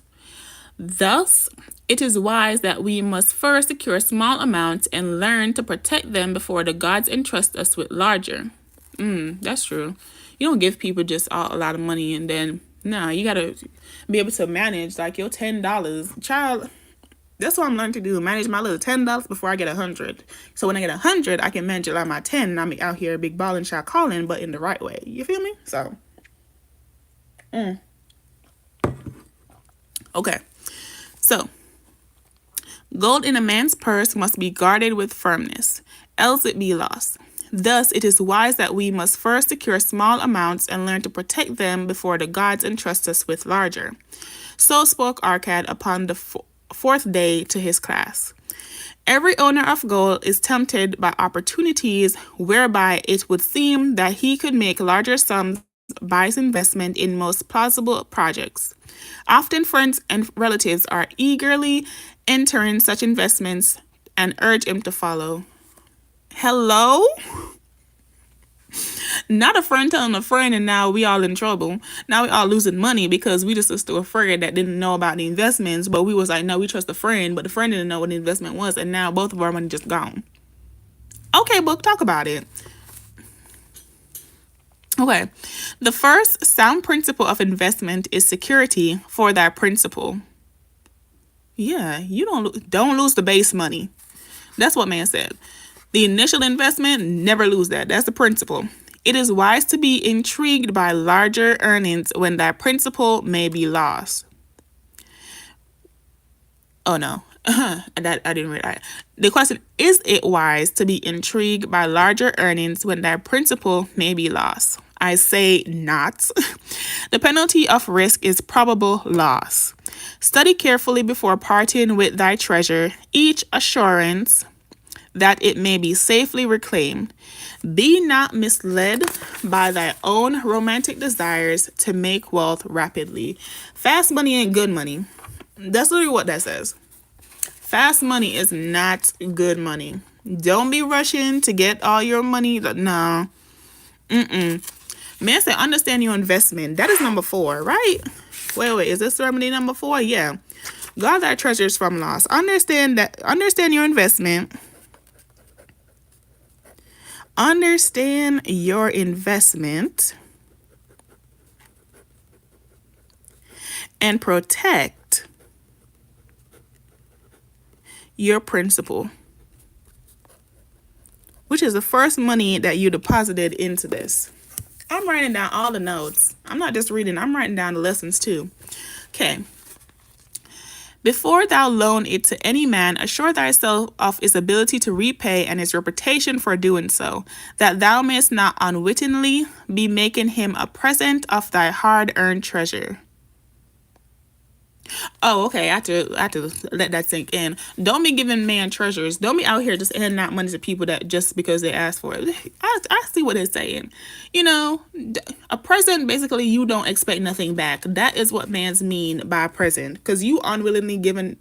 Thus, it is wise that we must first secure small amounts and learn to protect them before the gods entrust us with larger. That's true. You don't give people just a lot of money and then, no, you gotta be able to manage like your $10. Child, that's what I'm learning to do. Manage my little $10 before I get 100. So when I get 100, I can manage it like my 10 and I'm out here big balling, shot calling, but in the right way. You feel me? So, okay. So, gold in a man's purse must be guarded with firmness, else it be lost. Thus, it is wise that we must first secure small amounts and learn to protect them before the gods entrust us with larger. So spoke Arcad upon the fourth day to his class. Every owner of gold is tempted by opportunities whereby it would seem that he could make larger sums by his investment in most plausible projects. Often friends and relatives are eagerly entering such investments and urge him to follow. Hello? Not a friend telling a friend and now we all in trouble. Now we all losing money because we just was still afraid that didn't know about the investments, but we was like, no, we trust a friend, but the friend didn't know what the investment was, and now both of our money just gone. Okay, book, talk about it. Okay, the first sound principle of investment is security for that principle. Yeah, you don't lose the base money. That's what man said. The initial investment, never lose that. That's the principle. It is wise to be intrigued by larger earnings when that principle may be lost. Oh no, I didn't read that. The question, is it wise to be intrigued by larger earnings when that principle may be lost? I say not. The penalty of risk is probable loss. Study carefully before parting with thy treasure, each assurance that it may be safely reclaimed. Be not misled by thy own romantic desires to make wealth rapidly. Fast money ain't good money. That's literally what that says. Fast money is not good money. Don't be rushing to get all your money. No. Man said, understand your investment. That is number 4, right? Wait, is this remedy number 4? Yeah. Guard thy treasures from loss. Understand your investment. Understand your investment and protect your principal, which is the first money that you deposited into this. I'm writing down all the notes. I'm not just reading, I'm writing down the lessons too. Okay. Before thou loan it to any man, assure thyself of his ability to repay and his reputation for doing so, that thou mayst not unwittingly be making him a present of thy hard-earned treasure. Oh, okay. I have to let that sink in. Don't be giving man treasures. Don't be out here just handing out money to people that just because they asked for it. I see what they're saying. You know, a present, basically you don't expect nothing back. That is what mans mean by a present. Because you willingly giving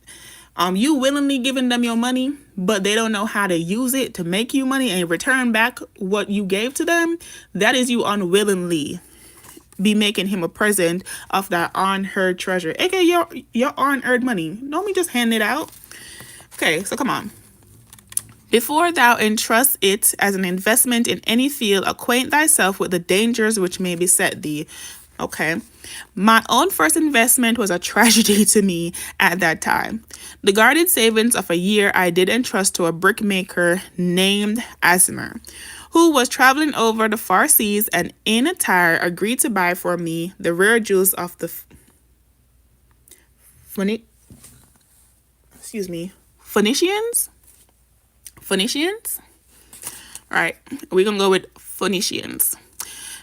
them your money, but they don't know how to use it to make you money and return back what you gave to them. That is you unwillingly be making him a present of that unearned treasure, aka your unearned money. Don't be just handing it out. Okay, so come on. Before thou entrust it as an investment in any field, acquaint thyself with the dangers which may beset thee. Okay. My own first investment was a tragedy to me at that time. The guarded savings of a year I did entrust to a brickmaker named Asmer, who was traveling over the far seas and in attire agreed to buy for me the rare jewels of the Phoeni- excuse me, Phoenicians? Phoenicians? All right, we're going to go with Phoenicians.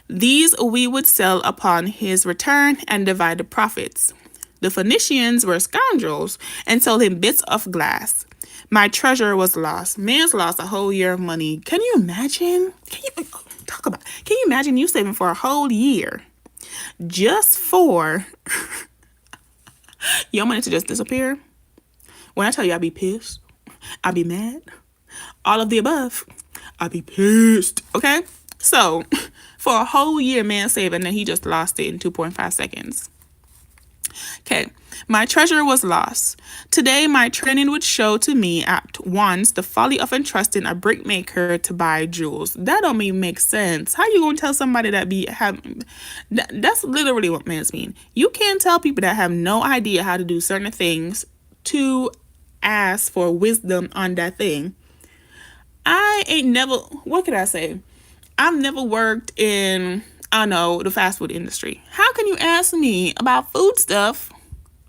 These we would sell upon his return and divide the profits. The Phoenicians were scoundrels and sold him bits of glass. My treasure was lost. Man's lost a whole year of money. Can you imagine? Can you imagine you saving for a whole year just for your money to just disappear? When I tell you I be pissed, I be mad, all of the above, I be pissed. Okay? So, for a whole year, man saved, and then he just lost it in 2.5 seconds. Okay, my treasure was lost. Today, my training would show to me at once the folly of entrusting a brickmaker to buy jewels. That don't even make sense. How you gonna tell somebody that that's literally what mans mean. You can't tell people that have no idea how to do certain things to ask for wisdom on that thing. I ain't never, what could I say? I've never worked in, I don't know, the fast food industry. How can you ask me about food stuff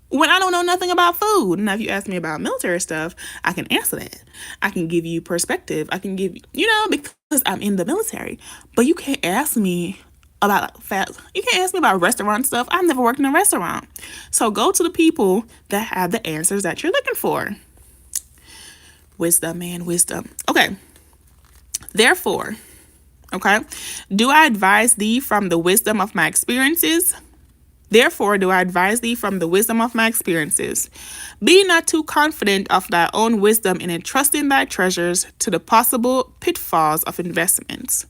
when I don't know nothing about food? Now, if you ask me about military stuff, I can answer that. I can give you perspective. I can give you, because I'm in the military. But you can't ask me about you can't ask me about restaurant stuff. I've never worked in a restaurant. So go to the people that have the answers that you're looking for. Wisdom, man, wisdom. Okay. Therefore, okay, do I advise thee from the wisdom of my experiences? Therefore, do I advise thee from the wisdom of my experiences. Be not too confident of thy own wisdom in entrusting thy treasures to the possible pitfalls of investments.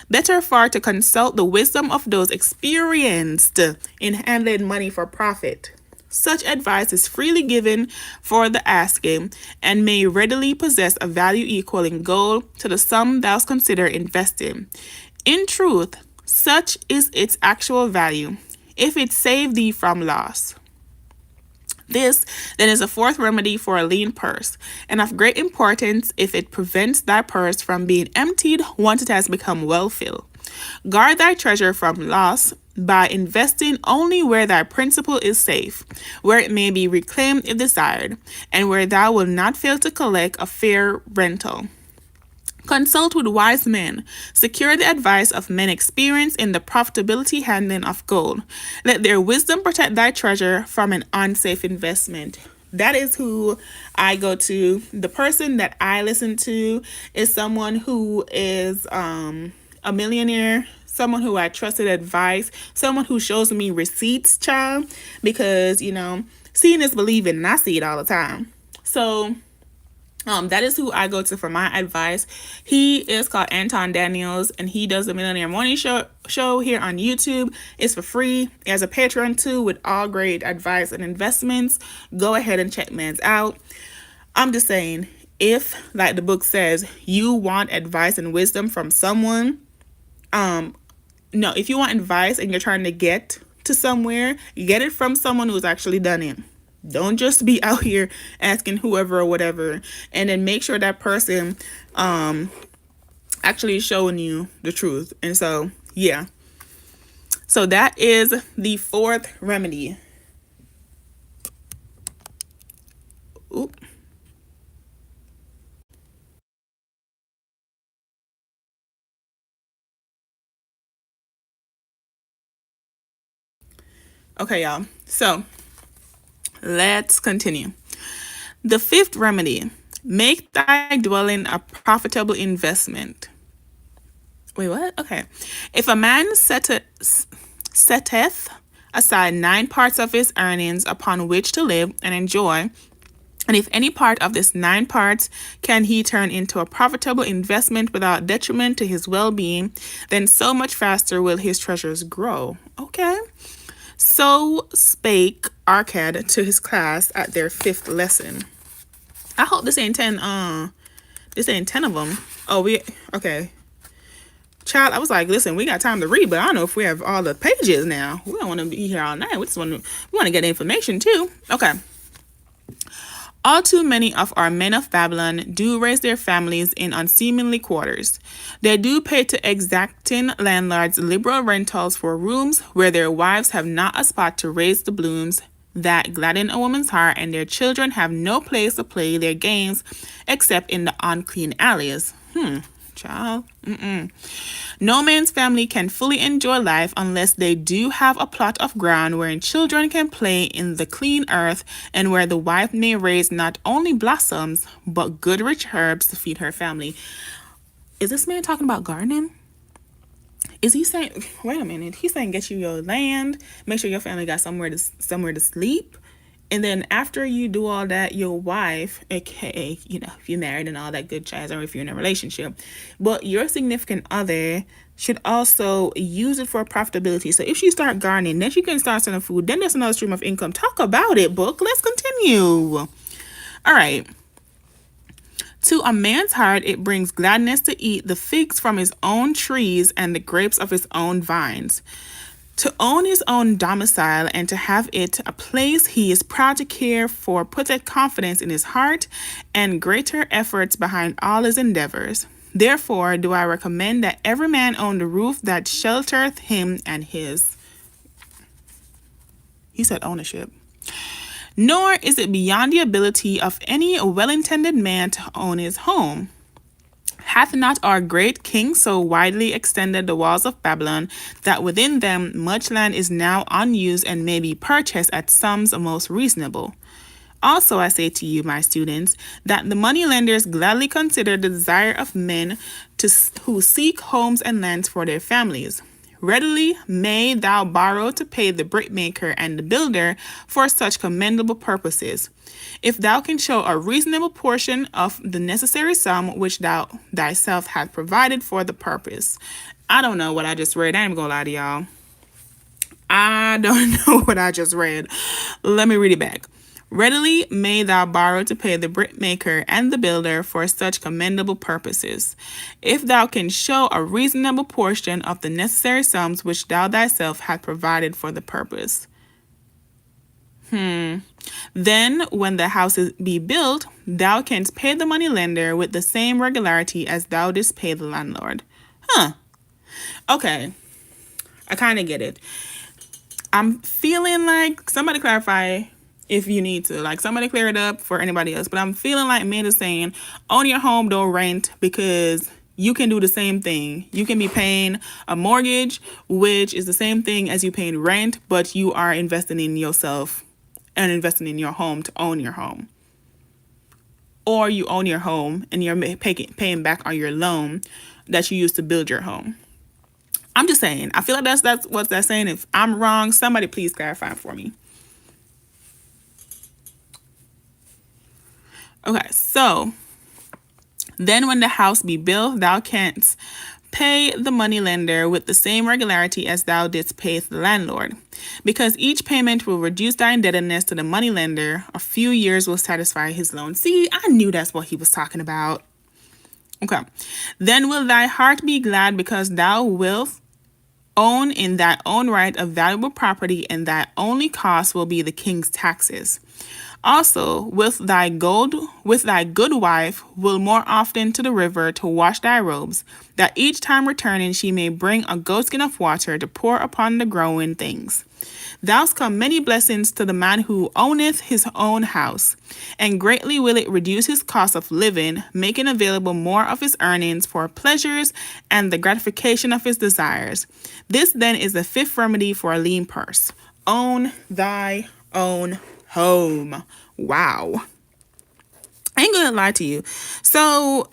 Better far to consult the wisdom of those experienced in handling money for profit. Such advice is freely given for the asking, and may readily possess a value equal in gold to the sum thou consider investing. In truth, such is its actual value, if it save thee from loss. This, then, is a fourth remedy for a lean purse, and of great importance if it prevents thy purse from being emptied once it has become well filled. Guard thy treasure from loss by investing only where thy principal is safe, where it may be reclaimed if desired, and where thou wilt not fail to collect a fair rental. Consult with wise men. Secure the advice of men experienced in the profitability handling of gold. Let their wisdom protect thy treasure from an unsafe investment. That is who I go to. The person that I listen to is someone who is a millionaire, someone who I trusted advice, someone who shows me receipts, child, because, seeing is believing, and I see it all the time. So, that is who I go to for my advice. He is called Anton Daniels, and he does the Millionaire Morning Show here on YouTube. It's for free. He has a Patreon too with all great advice and investments. Go ahead and check man's out. I'm just saying, if, like the book says, you want advice and wisdom from someone, no, if you want advice and you're trying to get to somewhere, get it from someone who's actually done it. Don't just be out here asking whoever or whatever, and then make sure that person actually is showing you the truth. And so, yeah. So that is the fourth remedy. Oop. Okay, y'all. So Let's continue. The fifth remedy: make thy dwelling a profitable investment. Wait, what? Okay. If a man setteth aside 9 parts of his earnings upon which to live and enjoy, and if any part of this 9 parts can he turn into a profitable investment without detriment to his well being, then so much faster will his treasures grow. Okay. So spake Arcad to his class at their 5th lesson. I hope this ain't 10 of them. Oh, okay. Child, I was like, listen, we got time to read, but I don't know if we have all the pages now. We don't want to be here all night. We want to get information too. Okay. All too many of our men of Babylon do raise their families in unseemly quarters. They do pay to exacting landlords liberal rentals for rooms where their wives have not a spot to raise the blooms that gladden a woman's heart, and their children have no place to play their games except in the unclean alleys. Child. No man's family can fully enjoy life unless they do have a plot of ground wherein children can play in the clean earth, and where the wife may raise not only blossoms but good rich herbs to feed her family. Is this man talking about gardening? Is he saying, wait a minute, he's saying get you your land, make sure your family got somewhere to sleep, and then after you do all that, your wife, aka, if you're married and all that good jazz, or if you're in a relationship, but your significant other should also use it for profitability. So if you start gardening, then she can start selling food, then there's another stream of income. Talk about it, book. Let's continue. All right. To a man's heart, it brings gladness to eat the figs from his own trees and the grapes of his own vines. To own his own domicile and to have it a place he is proud to care for putteth confidence in his heart and greater efforts behind all his endeavors. Therefore do I recommend that every man own the roof that sheltereth him and his. He said ownership. Nor is it beyond the ability of any well-intended man to own his home. Hath not our great king so widely extended the walls of Babylon that within them much land is now unused and may be purchased at sums most reasonable? Also, I say to you, my students, that the moneylenders gladly consider the desire of men who seek homes and lands for their families. Readily may thou borrow to pay the brickmaker and the builder for such commendable purposes, if thou can show a reasonable portion of the necessary sum which thou thyself hast provided for the purpose. I don't know what I just read. I ain't gonna lie to y'all. I don't know what I just read. Let me read it back. Readily may thou borrow to pay the brickmaker and the builder for such commendable purposes, if thou can show a reasonable portion of the necessary sums which thou thyself hast provided for the purpose. Then, when the house be built, thou canst pay the money lender with the same regularity as thou didst pay the landlord. Okay, I kind of get it. I'm feeling like, somebody clarify if you need to, like somebody clear it up for anybody else, but I'm feeling like men is saying own your home, don't rent, because you can do the same thing. You can be paying a mortgage, which is the same thing as you paying rent, but you are investing in yourself and investing in your home to own your home. Or you own your home and you're paying back on your loan that you used to build your home. I'm just saying, I feel like that's what that's saying. If I'm wrong, somebody please clarify for me. Okay, so then when the house be built, thou canst pay the money lender with the same regularity as thou didst pay the landlord, because each payment will reduce thy indebtedness to the money lender. A few years will satisfy his loan. See, I knew that's what he was talking about. Okay, then will thy heart be glad because thou wilt own in thy own right a valuable property, and thy only cost will be the king's taxes. Also, with thy good wife will more often to the river to wash thy robes, that each time returning she may bring a goatskin of water to pour upon the growing things. Thou's come many blessings to the man who owneth his own house, and greatly will it reduce his cost of living, making available more of his earnings for pleasures and the gratification of his desires. This then is the fifth remedy for a lean purse. Own thy own home. Wow. I ain't gonna lie to you. So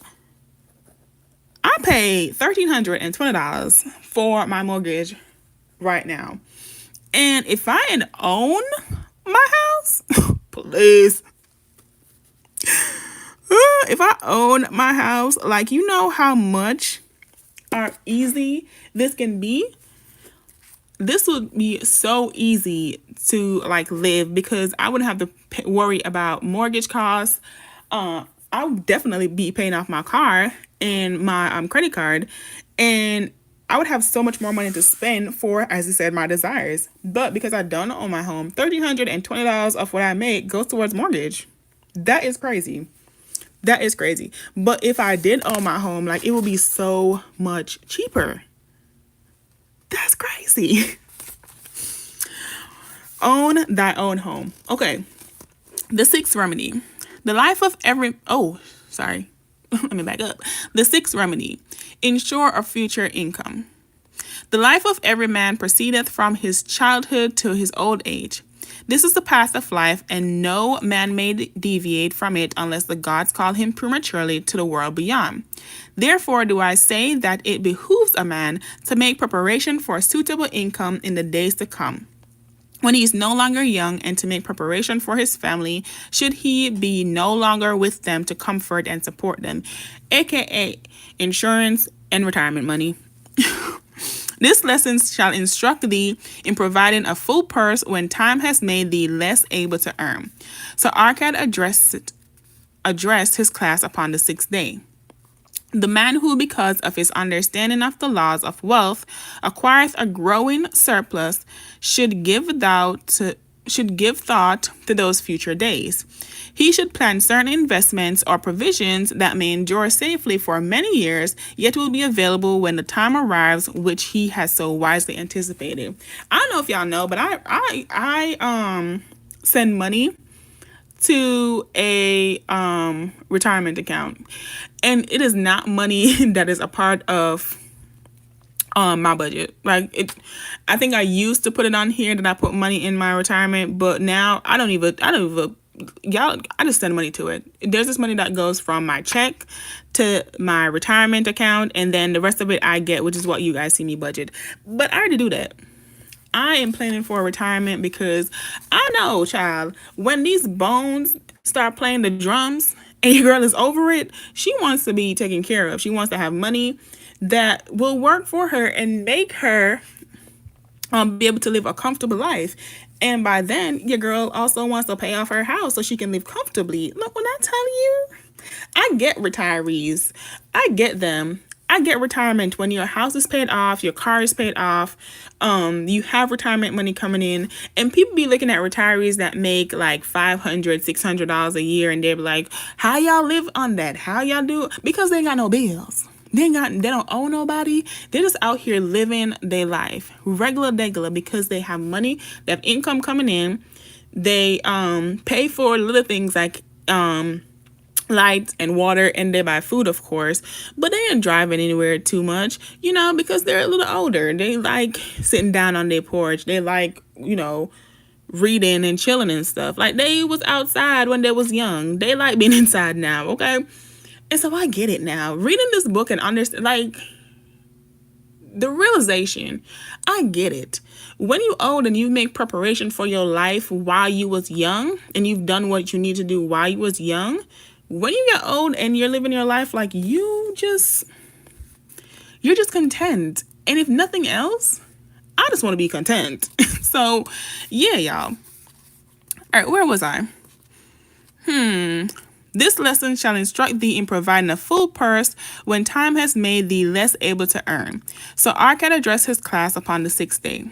I paid $1,320 for my mortgage right now. And if I had own my house, please. If I own my house, like, you know how much or easy this can be? This would be so easy to like live because I wouldn't have to worry about mortgage costs. I would definitely be paying off my car and my credit card, and I would have so much more money to spend for, as I said, my desires. But because I don't own my home, $1,320 of what I make goes towards mortgage. That is crazy. That is crazy. But if I did own my home, like, it would be so much cheaper. That's crazy. Own thy own home. Okay. The sixth remedy. The life of every... Oh, sorry. Let me back up. The sixth remedy. Ensure a future income. The life of every man proceedeth from his childhood to his old age. This is the path of life, and no man may deviate from it unless the gods call him prematurely to the world beyond. Therefore do I say that it behooves a man to make preparation for a suitable income in the days to come, when he is no longer young, and to make preparation for his family, should he be no longer with them to comfort and support them, aka insurance and retirement money. This lesson shall instruct thee in providing a full purse when time has made thee less able to earn. So Arcad addressed his class upon the sixth day. The man who, because of his understanding of the laws of wealth, acquireth a growing surplus, should give thought to those future days. He should plan certain investments or provisions that may endure safely for many years, yet will be available when the time arrives, which he has so wisely anticipated. I don't know if y'all know, but I send money to a retirement account, and it is not money that is a part of my budget. Like, I think I used to put it on here that I put money in my retirement, but now I don't even y'all, I just send money to it. There's this money that goes from my check to my retirement account, and then the rest of it I get, which is what you guys see me budget. But I already do that. I am planning for retirement because I know, child, when these bones start playing the drums and your girl is over it, she wants to be taken care of. She wants to have money that will work for her and make her be able to live a comfortable life. And by then, your girl also wants to pay off her house so she can live comfortably. Look, when I tell you, I get retirees. I get them. I get retirement when your house is paid off, your car is paid off, you have retirement money coming in, and people be looking at retirees that make like $500, $600 a year, and they be like, how y'all live on that? How y'all do? Because they ain't got no bills. They don't owe nobody. They're just out here living their life, regular, because they have money, they have income coming in. They pay for little things like lights and water, and they buy food, of course, but they ain't driving anywhere too much, because they're a little older. They like sitting down on their porch. They like, reading and chilling and stuff. Like, they was outside when they was young. They like being inside now, okay? And so I get it now. Reading this book and understand, like, the realization, I get it. When you old and you make preparation for your life while you was young, and you've done what you need to do while you was young, when you get old and you're living your life, like, you're just content. And if nothing else, I just want to be content. So, yeah, y'all. All right, where was I? This lesson shall instruct thee in providing a full purse when time has made thee less able to earn. So Arcad addressed his class upon the sixth day.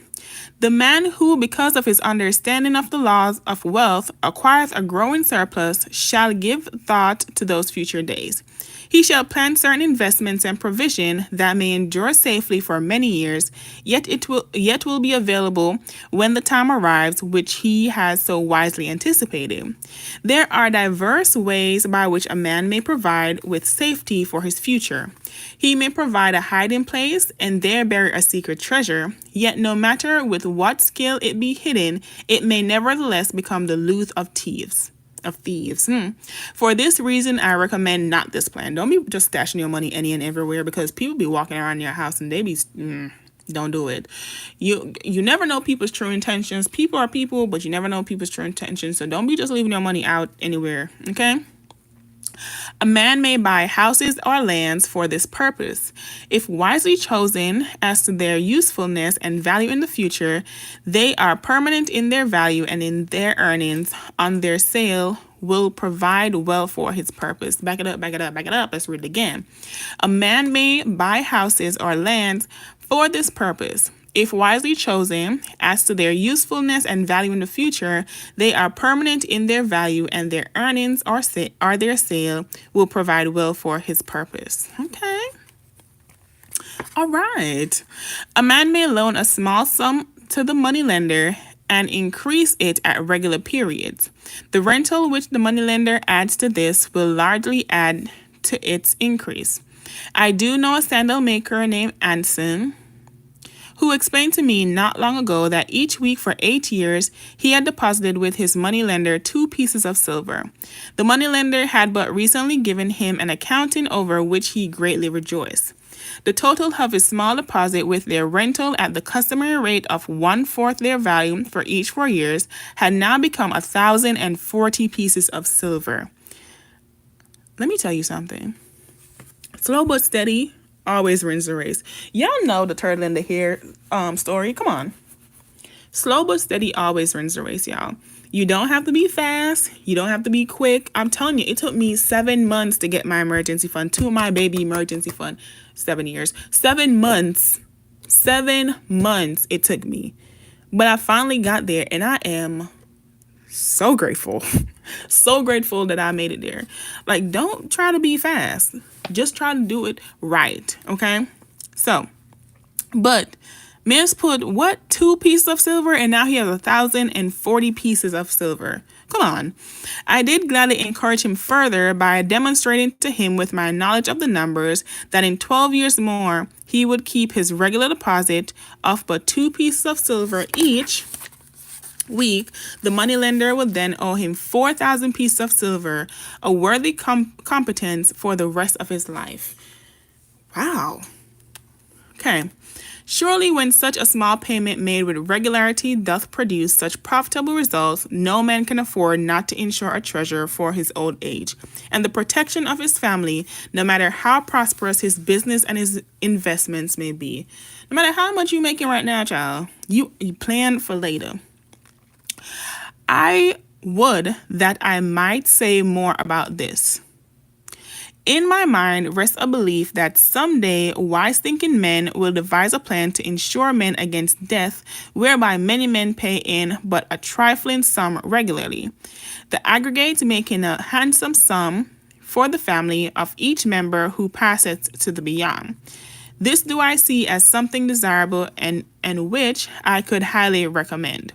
The man who, because of his understanding of the laws of wealth, acquireth a growing surplus, shall give thought to those future days. He shall plan certain investments and provision that may endure safely for many years, yet will be available when the time arrives, which he has so wisely anticipated. There are diverse ways by which a man may provide with safety for his future. He may provide a hiding place and there bury a secret treasure, yet no matter with what skill it be hidden, it may nevertheless become the loot of thieves. For this reason, I recommend not this plan. Don't be just stashing your money any and everywhere, because people be walking around your house and they be don't do it. You never know people's true intentions. People are people, but you never know people's true intentions. So don't be just leaving your money out anywhere, okay? A man may buy houses or lands for this purpose. If wisely chosen as to their usefulness and value in the future, they are permanent in their value and in their earnings on their sale will provide well for his purpose. Back it up, back it up, back it up. Let's read it again. A man may buy houses or lands for this purpose. If wisely chosen as to their usefulness and value in the future, they are permanent in their value and their earnings or their sale will provide well for his purpose. Okay. All right. A man may loan a small sum to the moneylender and increase it at regular periods. The rental which the moneylender adds to this will largely add to its increase. I do know a sandal maker named Anson who explained to me not long ago that each week for 8 years he had deposited with his moneylender 2 pieces of silver. The moneylender had but recently given him an accounting over which he greatly rejoiced. The total of his small deposit, with their rental at the customary rate of 1/4 their value for each 4 years, had now become 1,040 pieces of silver. Let me tell you something. Slow but steady always wins the race. Y'all know the turtle in the hair story. Come on. Slow but steady always wins the race, y'all. You don't have to be fast. You don't have to be quick. I'm telling you, it took me 7 months to get my emergency fund, to my baby emergency fund. 7 years. 7 months. 7 months it took me. But I finally got there, and I am so grateful. So grateful that I made it there. Like, don't try to be fast. Just try to do it right, okay? So, but Mims put, 2 pieces of silver, and now he has 1,040 pieces of silver. Come on. I did gladly encourage him further by demonstrating to him with my knowledge of the numbers that in 12 years more, he would keep his regular deposit of but 2 pieces of silver each week. The moneylender would then owe him 4,000 pieces of silver, a worthy competence for the rest of his life. Wow. Okay. Surely when such a small payment made with regularity doth produce such profitable results, no man can afford not to insure a treasure for his old age, and the protection of his family, no matter how prosperous his business and his investments may be. No matter how much you're making right now, child, you plan for later. I would that I might say more about this. In my mind rests a belief that someday wise thinking men will devise a plan to insure men against death, whereby many men pay in but a trifling sum regularly, the aggregate making a handsome sum for the family of each member who passeth to the beyond. This do I see as something desirable and which I could highly recommend.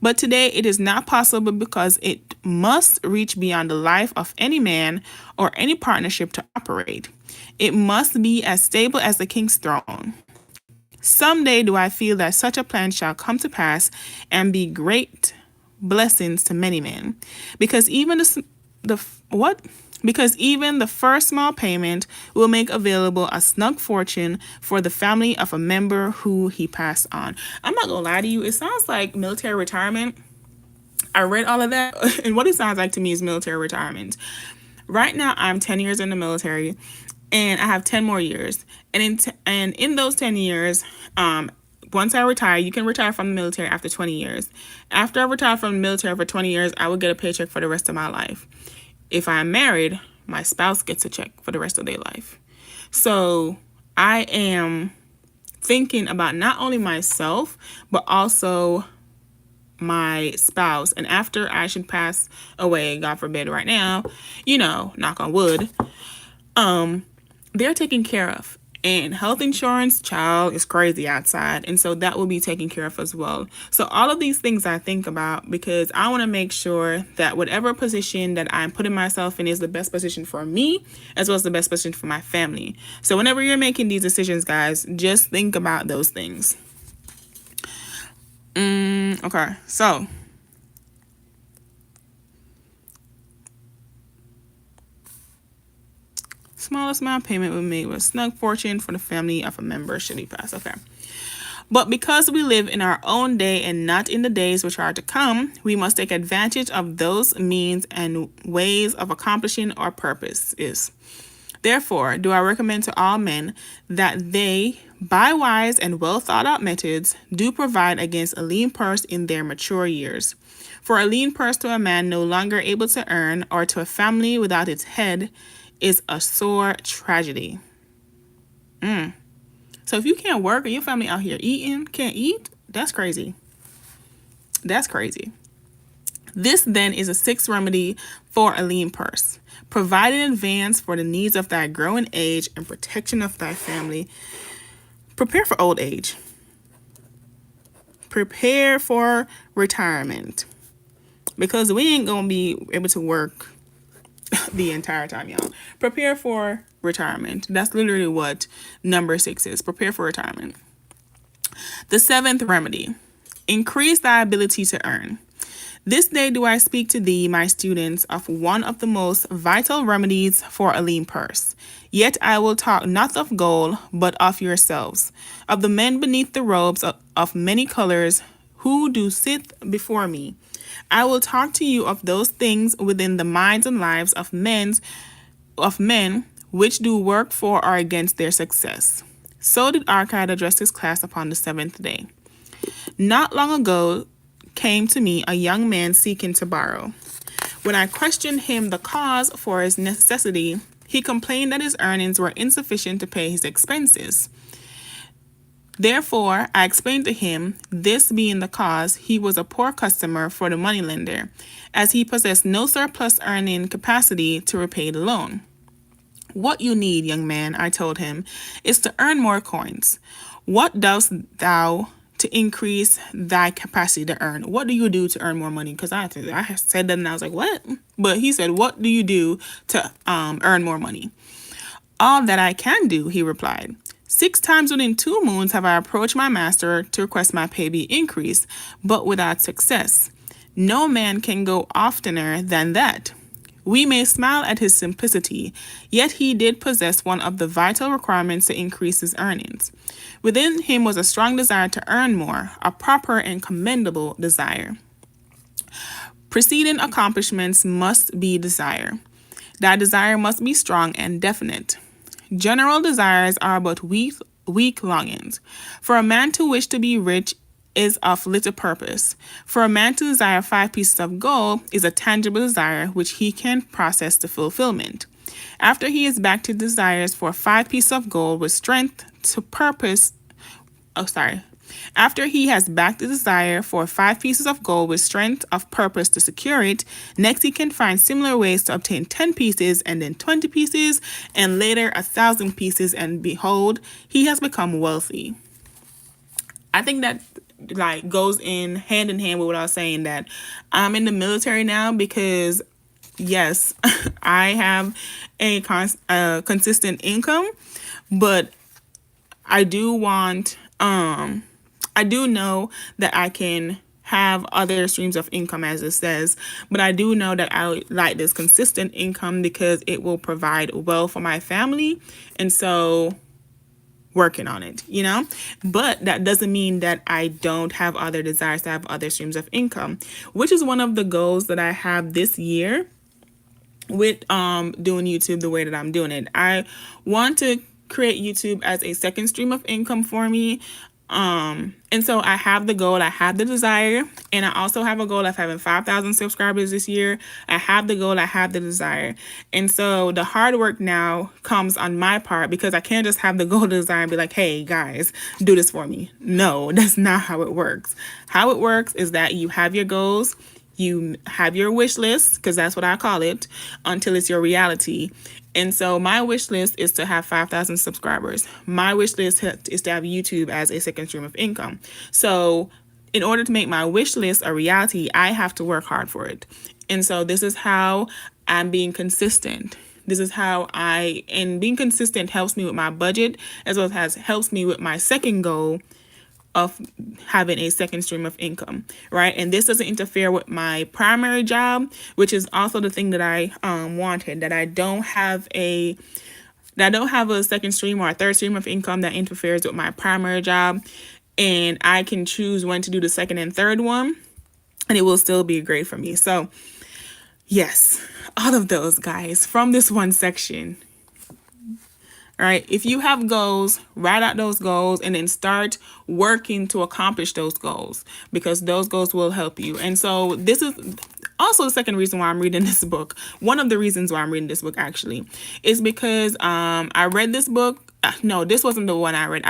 But today it is not possible because it must reach beyond the life of any man or any partnership to operate. It must be as stable as the king's throne. Someday do I feel that such a plan shall come to pass and be great blessings to many men, because even because even the first small payment will make available a snug fortune for the family of a member who he passed on. I'm not gonna lie to you, it sounds like military retirement. I read all of that, and what it sounds like to me is military retirement. Right now, I'm 10 years in the military, and I have 10 more years. And in those 10 years, once I retire, you can retire from the military after 20 years. After I retire from the military for 20 years, I will get a paycheck for the rest of my life. If I'm married, my spouse gets a check for the rest of their life. So I am thinking about not only myself, but also my spouse. And after I should pass away, God forbid right now, knock on wood, they're taken care of. And health insurance, child, is crazy outside. And so that will be taken care of as well. So all of these things I think about because I want to make sure that whatever position that I'm putting myself in is the best position for me as well as the best position for my family. So whenever you're making these decisions, guys, just think about those things. Okay, so smallest amount of payment we made was snug fortune for the family of a member should he pass. Okay. But because we live in our own day and not in the days which are to come, we must take advantage of those means and ways of accomplishing our purposes. Therefore, do I recommend to all men that they, by wise and well thought out methods, do provide against a lean purse in their mature years. For a lean purse to a man no longer able to earn, or to a family without its head, is a sore tragedy. So if you can't work and your family out here can't eat, that's crazy. That's crazy. This then is a sixth remedy for a lean purse. Provide in advance for the needs of thy growing age and protection of thy family. Prepare for old age. Prepare for retirement. Because we ain't going to be able to work the entire time, y'all. Prepare for retirement. That's literally what number 6 is. Prepare for retirement. The seventh remedy. Increase thy ability to earn. This day do I speak to thee, my students, of one of the most vital remedies for a lean purse. Yet I will talk not of gold, but of yourselves, of the men beneath the robes of many colors who do sit before me. I will talk to you of those things within the minds and lives of men which do work for or against their success. So did Arcade address his class upon the 7th day. Not long ago came to me a young man seeking to borrow. When I questioned him the cause for his necessity, he complained that his earnings were insufficient to pay his expenses. Therefore, I explained to him, this being the cause, he was a poor customer for the moneylender, as he possessed no surplus earning capacity to repay the loan. What you need, young man, I told him, is to earn more coins. What dost thou to increase thy capacity to earn? What do you do to earn more money? Because I said that and I was like, what? But he said, what do you do to earn more money? All that I can do, he replied. 6 times within 2 moons have I approached my master to request my pay be increased, but without success. No man can go oftener than that. We may smile at his simplicity, yet he did possess one of the vital requirements to increase his earnings. Within him was a strong desire to earn more, a proper and commendable desire. Preceding accomplishments must be desire. That desire must be strong and definite. General desires are but weak longings. For a man to wish to be rich is of little purpose. For a man to desire 5 pieces of gold is a tangible desire which he can process to fulfillment. After he is back to desires for 5 pieces of gold with strength to purpose, After he has backed the desire for 5 pieces of gold with strength of purpose to secure it, next he can find similar ways to obtain 10 pieces and then 20 pieces and later 1,000 pieces, and behold, he has become wealthy. I think that goes in hand with what I was saying, that I'm in the military now because yes, I have a consistent income, but I do want I do know that I can have other streams of income, as it says, but I do know that I like this consistent income because it will provide well for my family, and so working on it, but that doesn't mean that I don't have other desires to have other streams of income, which is one of the goals that I have this year with doing YouTube the way that I'm doing it. I want to create YouTube as a second stream of income for me. And so I have the goal, I have the desire, and I also have a goal of having 5,000 subscribers this year. I have the goal, I have the desire. And so the hard work now comes on my part because I can't just have the goal, the desire, and be like, hey guys, do this for me. No, that's not how it works. How it works is that you have your goals, You have your wish list, because that's what I call it, until it's your reality. And so my wish list is to have 5,000 subscribers. My wish list is to have YouTube as a second stream of income. So in order to make my wish list a reality, I have to work hard for it. And so this is how I'm being consistent. This is how and being consistent helps me with my budget, as well as helps me with my second goal of having a second stream of income, right? And this doesn't interfere with my primary job, which is also the thing that I wanted, that I don't have a second stream or a third stream of income that interferes with my primary job, and I can choose when to do the second and third one, and it will still be great for me. So yes, all of those, guys, from this one section. All right, if you have goals, write out those goals and then start working to accomplish those goals, because those goals will help you. And so this is also the second reason why I'm reading this book. One of the reasons why I'm reading this book, actually, is because I read this book. No, this wasn't the one I read.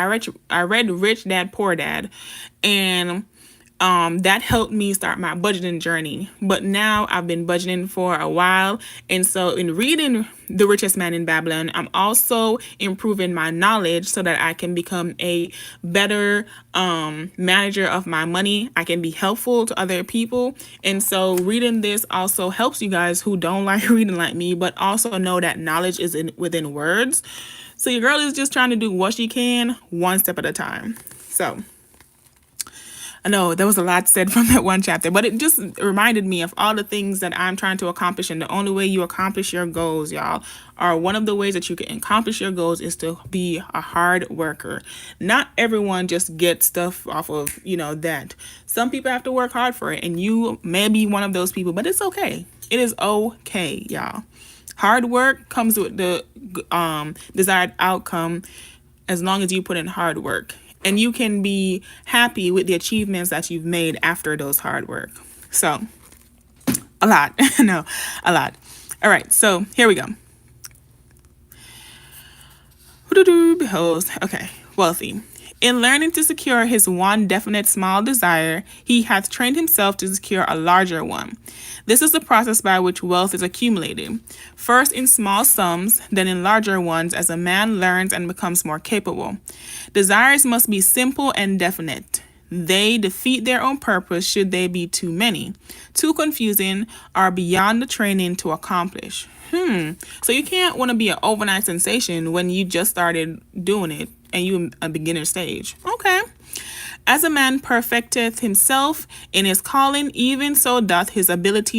I read Rich Dad Poor Dad, and that helped me start my budgeting journey. But now I've been budgeting for a while. And so in reading The Richest Man in Babylon, I'm also improving my knowledge so that I can become a better manager of my money. I can be helpful to other people. And so reading this also helps you guys who don't like reading like me, but also know that knowledge is within words. So your girl is just trying to do what she can, one step at a time. So I know there was a lot said from that one chapter, but it just reminded me of all the things that I'm trying to accomplish. And the only way you accomplish your goals, y'all, or one of the ways that you can accomplish your goals, is to be a hard worker. Not everyone just gets stuff off of, that. Some people have to work hard for it, and you may be one of those people, but it's okay. It is okay, y'all. Hard work comes with the desired outcome as long as you put in hard work. And you can be happy with the achievements that you've made after those hard work. So, a lot. No, a lot. All right, so here we go. Behold, okay, wealthy. In learning to secure his one definite small desire, he hath trained himself to secure a larger one. This is the process by which wealth is accumulated, first in small sums, then in larger ones as a man learns and becomes more capable. Desires must be simple and definite. They defeat their own purpose should they be too many, too confusing, or beyond the training to accomplish. So you can't want to be an overnight sensation when you just started doing it and you a beginner stage. Okay. As a man perfecteth himself in his calling, even so doth his ability